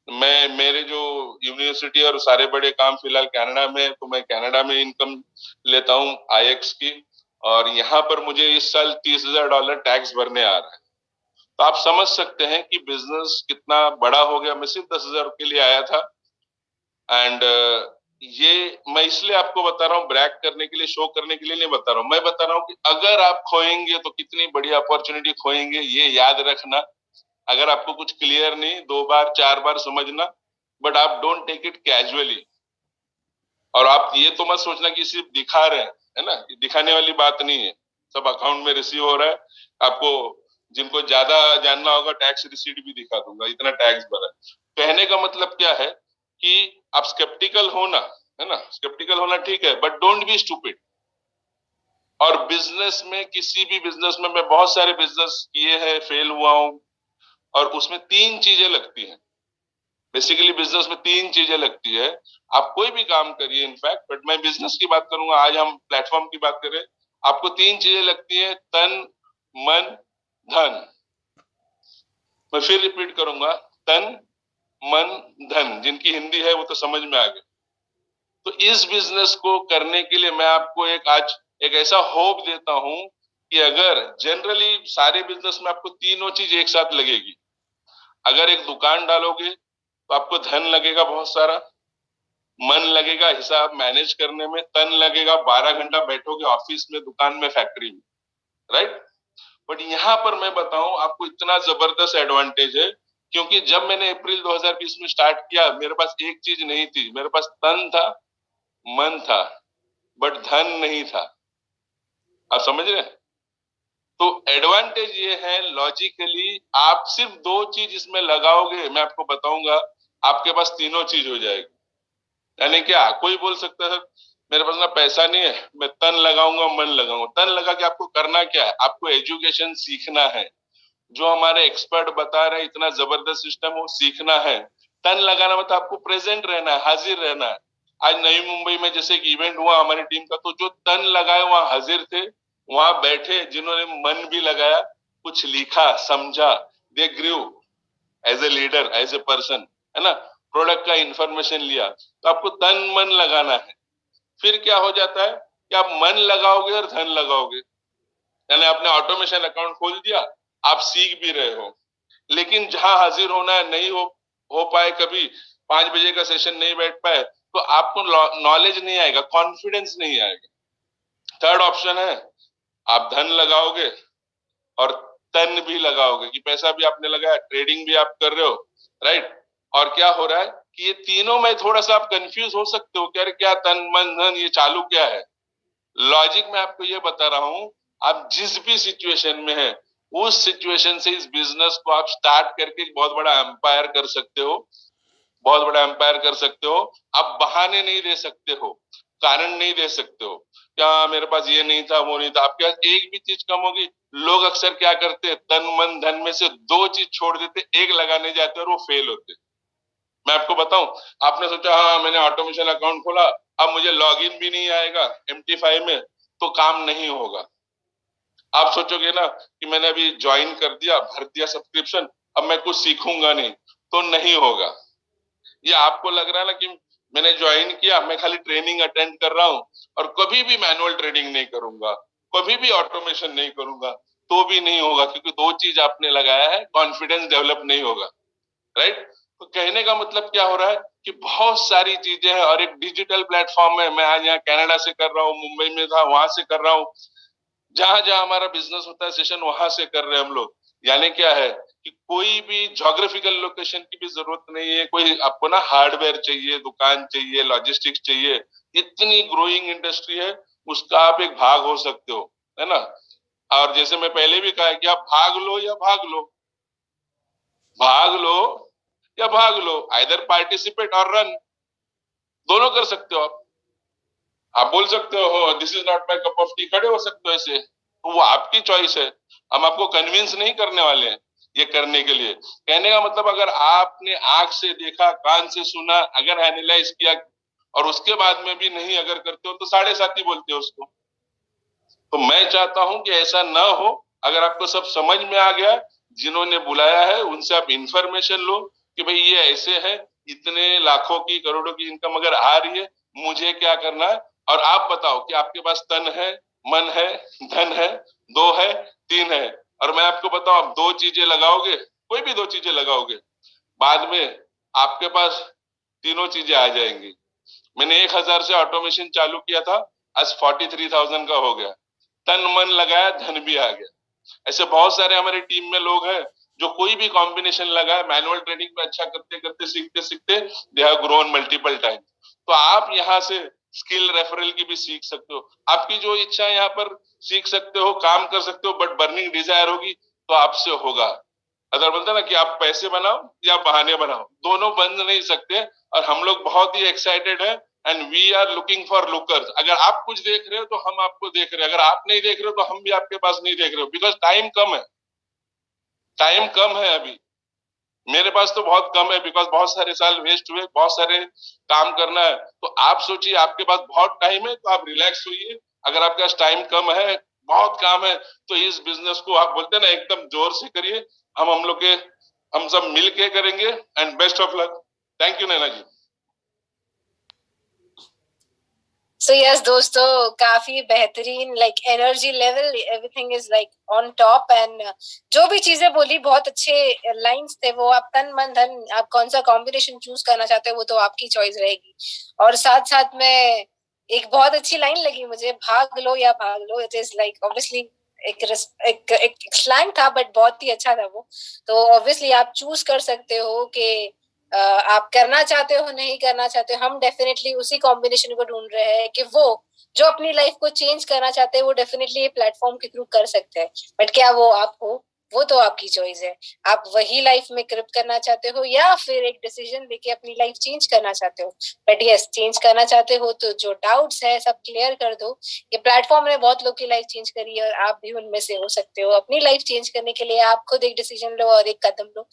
मेरे जो यूनिवर्सिटी और सारे बड़े काम फिलहाल कनाडा में, तो मैं कनाडा में इनकम लेता हूं IX की, और यहाँ पर मुझे इस साल $30,000 टैक्स भरने आ रहा है। तो आप समझ सकते हैं कि बिजनेस कितना बड़ा हो गया। मैं सिर्फ 10,000 के लिए आया था। एंड ये मैं इसलिए आपको बता रहा हूँ, ब्रैक करने के लिए, शो करने के लिए नहीं बता रहा हूँ। मैं बता रहा हूँ कि अगर आप खोएंगे तो कितनी बड़ी अपॉर्चुनिटी खोएंगे, ये याद रखना। अगर आपको कुछ क्लियर नहीं, 2 बार 4 बार समझना, बट आप डोंट टेक इट कैजुअली। और आप ये तो मत सोचना कि सिर्फ दिखा रहे हैं, है ना, दिखाने वाली बात नहीं है। सब अकाउंट में रिसीव हो रहा है। आपको जिनको ज्यादा जानना होगा, टैक्स रिसीट भी दिखा दूंगा, इतना टैक्स भरा है। कहने का मतलब क्या है कि आप स्केप्टिकल होना, है ना, स्केप्टिकल होना ठीक है, बट डोंट बी स्टूपिड। और बिजनेस में, किसी भी बिजनेस में, मैं बहुत सारे बिजनेस किए हैं, फेल हुआ हूं, और उसमें 3 चीजें लगती हैं। बेसिकली बिजनेस में 3 चीजें लगती है। आप कोई भी काम करिए, इनफैक्ट, बट मैं बिजनेस की बात करूंगा, आज हम प्लेटफॉर्म की बात करें। आपको 3 चीजें लगती है, तन, मन, धन। मैं फिर रिपीट करूंगा, तन, मन, धन। जिनकी हिंदी है वो तो समझ में आ गया। तो इस बिजनेस को करने के लिए मैं आपको आज एक ऐसा होप देता हूं कि अगर जनरली सारे बिजनेस में आपको तीनों चीज एक साथ लगेगी। अगर एक दुकान डालोगे तो आपको धन लगेगा बहुत सारा, मन लगेगा हिसाब मैनेज करने में, तन लगेगा 12 घंटा बैठोगे ऑफिस में, दुकान में, फैक्ट्री में, राइट। बट यहाँ पर मैं बताऊं आपको, इतना जबरदस्त एडवांटेज है, क्योंकि जब मैंने अप्रैल 2020 में स्टार्ट किया, मेरे पास एक चीज नहीं थी। मेरे पास तन था, मन था, बट धन नहीं था। आप समझ रहे हैं? तो एडवांटेज ये है, लॉजिकली आप सिर्फ 2 चीज इसमें लगाओगे, मैं आपको बताऊंगा, आपके पास तीनों चीज हो जाएगी। यानी क्या, कोई बोल सकता है मेरे पास ना पैसा नहीं है, मैं तन लगाऊंगा, मन लगाऊंगा। तन लगा के आपको करना क्या है? आपको एजुकेशन सीखना है। जो हमारे एक्सपर्ट बता रहे हैं, इतना जबरदस्त सिस्टम, वो सीखना है। तन लगाना मतलब आपको प्रेजेंट रहना है, हाजिर रहना है। आज नई मुंबई में जैसे एक इवेंट हुआ हमारी टीम का, तो जो तन लगाए वहां हाजिर थे, वहां बैठे, जिन्होंने मन भी लगाया, कुछ लिखा, समझा, they grew as a leader, as a person, है ना, प्रोडक्ट का इंफॉर्मेशन लिया। तो आपको तन मन लगाना है। फिर क्या हो जाता है कि आप मन लगाओगे और धन लगाओगे, यानी आपने ऑटोमेशन अकाउंट खोल दिया, आप सीख भी रहे हो, लेकिन जहां हाजिर होना है नहीं हो पाए, कभी 5 बजे का सेशन नहीं बैठ पाए, तो आपको नॉलेज नहीं आएगा, कॉन्फिडेंस नहीं आएगा। थर्ड ऑप्शन है, आप धन लगाओगे और तन भी लगाओगे, कि पैसा भी आपने लगाया, ट्रेडिंग भी आप कर रहे हो, राइट। और क्या हो रहा है कि ये तीनों में थोड़ा सा आप कंफ्यूज हो सकते हो, क्या तन मन धन, ये चालू क्या है। लॉजिक में आपको ये बता रहा हूं, आप जिस भी सिचुएशन में है, उस सिचुएशन से इस बिजनेस को आप स्टार्ट करके बहुत बड़ा एम्पायर कर सकते हो, बहुत बड़ा एम्पायर कर सकते हो। आप बहाने नहीं दे सकते हो, कारण नहीं दे सकते हो, क्या मेरे पास ये नहीं था, वो नहीं था। आपके पास एक भी चीज कम होगी। लोग अक्सर क्या करते हैं, तन मन धन में से 2 चीज छोड़ देते, एक लगाने जाते और वो फेल होते। मैं आपको बताऊं, आपने सोचा हाँ मैंने ऑटोमेशन अकाउंट खोला, अब मुझे लॉगिन भी नहीं आएगा MT5 में, तो काम नहीं होगा। आप सोचोगे ना कि मैंने अभी ज्वाइन कर दिया, भर दिया सब्सक्रिप्शन, अब मैं कुछ सीखूंगा नहीं, तो नहीं होगा। ये आपको लग रहा है ना कि मैंने ज्वाइन किया, मैं खाली ट्रेनिंग अटेंड कर रहा हूं और कभी भी मैनुअल ट्रेडिंग नहीं करूंगा, कभी भी ऑटोमेशन नहीं करूंगा, तो भी नहीं होगा, क्योंकि 2 चीज आपने लगाया है, कॉन्फिडेंस डेवलप नहीं होगा, राइट। तो कहने का मतलब क्या हो रहा है कि बहुत सारी चीजें हैं, और एक डिजिटल प्लेटफॉर्म है। मैं आज यहाँ कनाडा से कर रहा हूँ, मुंबई में था वहां से कर रहा हूँ, जहां जहां हमारा बिजनेस होता है सेशन, वहां से कर रहे हैं हम लोग। यानी क्या है कि कोई भी ज्योग्राफिकल लोकेशन की भी जरूरत नहीं है। कोई आपको ना हार्डवेयर चाहिए, दुकान चाहिए, लॉजिस्टिक्स चाहिए, इतनी ग्रोइंग इंडस्ट्री है, उसका आप एक भाग हो सकते हो, है ना। और जैसे मैं पहले भी कहा कि आप भाग लो या भाग लो, भाग लो या भाग लो, आइदर पार्टिसिपेट और रन, दोनों कर सकते हो आप बोल सकते हो this is not my cup of T, खड़े हो सकते हो ऐसे, तो वो आपकी चॉइस है। हम आपको कन्विंस नहीं करने वाले हैं, ये करने के लिए। कहने का मतलब अगर आपने आंख से देखा, कान से सुना, अगर एनालाइज किया और उसके बाद में भी नहीं अगर करते हो तो 7.5 बोलते हो उसको। तो मैं चाहता हूं कि ऐसा ना हो। अगर आपको सब समझ में आ गया, जिन्होंने बुलाया है उनसे आप इंफॉर्मेशन लो कि भाई ये ऐसे है, इतने लाखों की करोड़ों की इनकम अगर आ रही है, मुझे क्या करना है। और आप बताओ कि आपके पास तन है, मन है, धन है, 2 है, 3 है, और मैं आपको बताऊं आप 2 चीजें लगाओगे, कोई भी 2 चीजें लगाओगे, बाद में आपके पास तीनों चीजें आ जाएंगी। मैंने 1000 से ऑटोमेशन चालू किया था, आज 43,000 का हो गया। तन मन लगाया, धन भी आ गया। ऐसे बहुत सारे हमारी टीम में लोग हैं जो कोई भी कॉम्बिनेशन लगाए, मैनुअल ट्रेडिंग पे अच्छा करते करते सीखते सीखते they have grown multiple time. तो आप यहाँ से स्किल रेफरल की भी सीख सकते हो, आपकी जो इच्छा है यहाँ पर सीख सकते हो, काम कर सकते हो, बट बर्निंग डिजायर होगी तो आपसे होगा। अगर बोलते ना कि आप पैसे बनाओ या बहाने बनाओ, दोनों बन नहीं सकते। और हम लोग बहुत ही एक्साइटेड है and we are looking for lookers. अगर आप कुछ देख रहे हो तो हम आपको देख रहे हैं, अगर आप नहीं देख रहे हो तो हम भी आपके पास नहीं देख रहे हो, बिकॉज टाइम कम है, टाइम कम है अभी। मेरे पास तो बहुत कम है, बिकॉज बहुत सारे साल वेस्ट हुए, बहुत सारे काम करना है। तो आप सोचिए आपके पास बहुत टाइम है, तो आप रिलैक्स होइए। अगर आपके पास टाइम कम है, बहुत काम है, तो इस बिजनेस को आप बोलते हैं ना एकदम जोर से करिए। हम लोग के हम सब मिल के करेंगे and best of luck. Thank you Naina ji. So yes दोस्तों, काफी बेहतरीन, like energy level everything is like on top. And जो भी चीजें बोली बहुत अच्छे लाइंस थे। वो आप तन मन धन, आप कौन सा कॉम्बिनेशन चूज करना चाहते हो वो तो आपकी चॉइस रहेगी। और साथ साथ में एक बहुत अच्छी लाइन लगी मुझे, भाग लो या भाग लो। इट इज लाइक ऑब्वियसली एक स्लैंग था बट बहुत ही अच्छा था वो। तो ऑब्वियसली आप चूज कर सकते हो कि आप करना चाहते हो नहीं करना चाहते हो। हम डेफिनेटली उसी कॉम्बिनेशन को ढूंढ रहे हैं कि वो जो अपनी लाइफ को चेंज करना चाहते हैं वो डेफिनेटली ये प्लेटफॉर्म के थ्रू कर सकते हैं। बट क्या वो आप हो, वो तो आपकी चॉइस है। आप वही लाइफ में क्रिप्ट करना चाहते हो या फिर एक डिसीजन लेके अपनी लाइफ चेंज करना चाहते हो। बट यस, चेंज करना चाहते हो तो जो डाउट्स है सब क्लियर कर दो। ये प्लेटफॉर्म ने बहुत लोग की लाइफ चेंज करी है और आप भी उनमें से हो सकते हो। अपनी लाइफ चेंज करने के लिए आप खुद एक डिसीजन लो और एक कदम लो।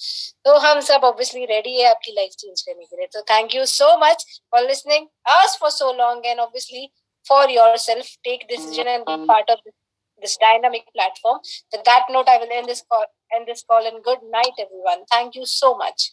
तो हम सब ऑब्वियसली रेडी है आपकी लाइफ चेंज करने के लिए। तो thank you so much for listening us for so long and obviously for yourself, take decision and be part of this dynamic platform. With that note, I will end this call and good night everyone. Thank you so much.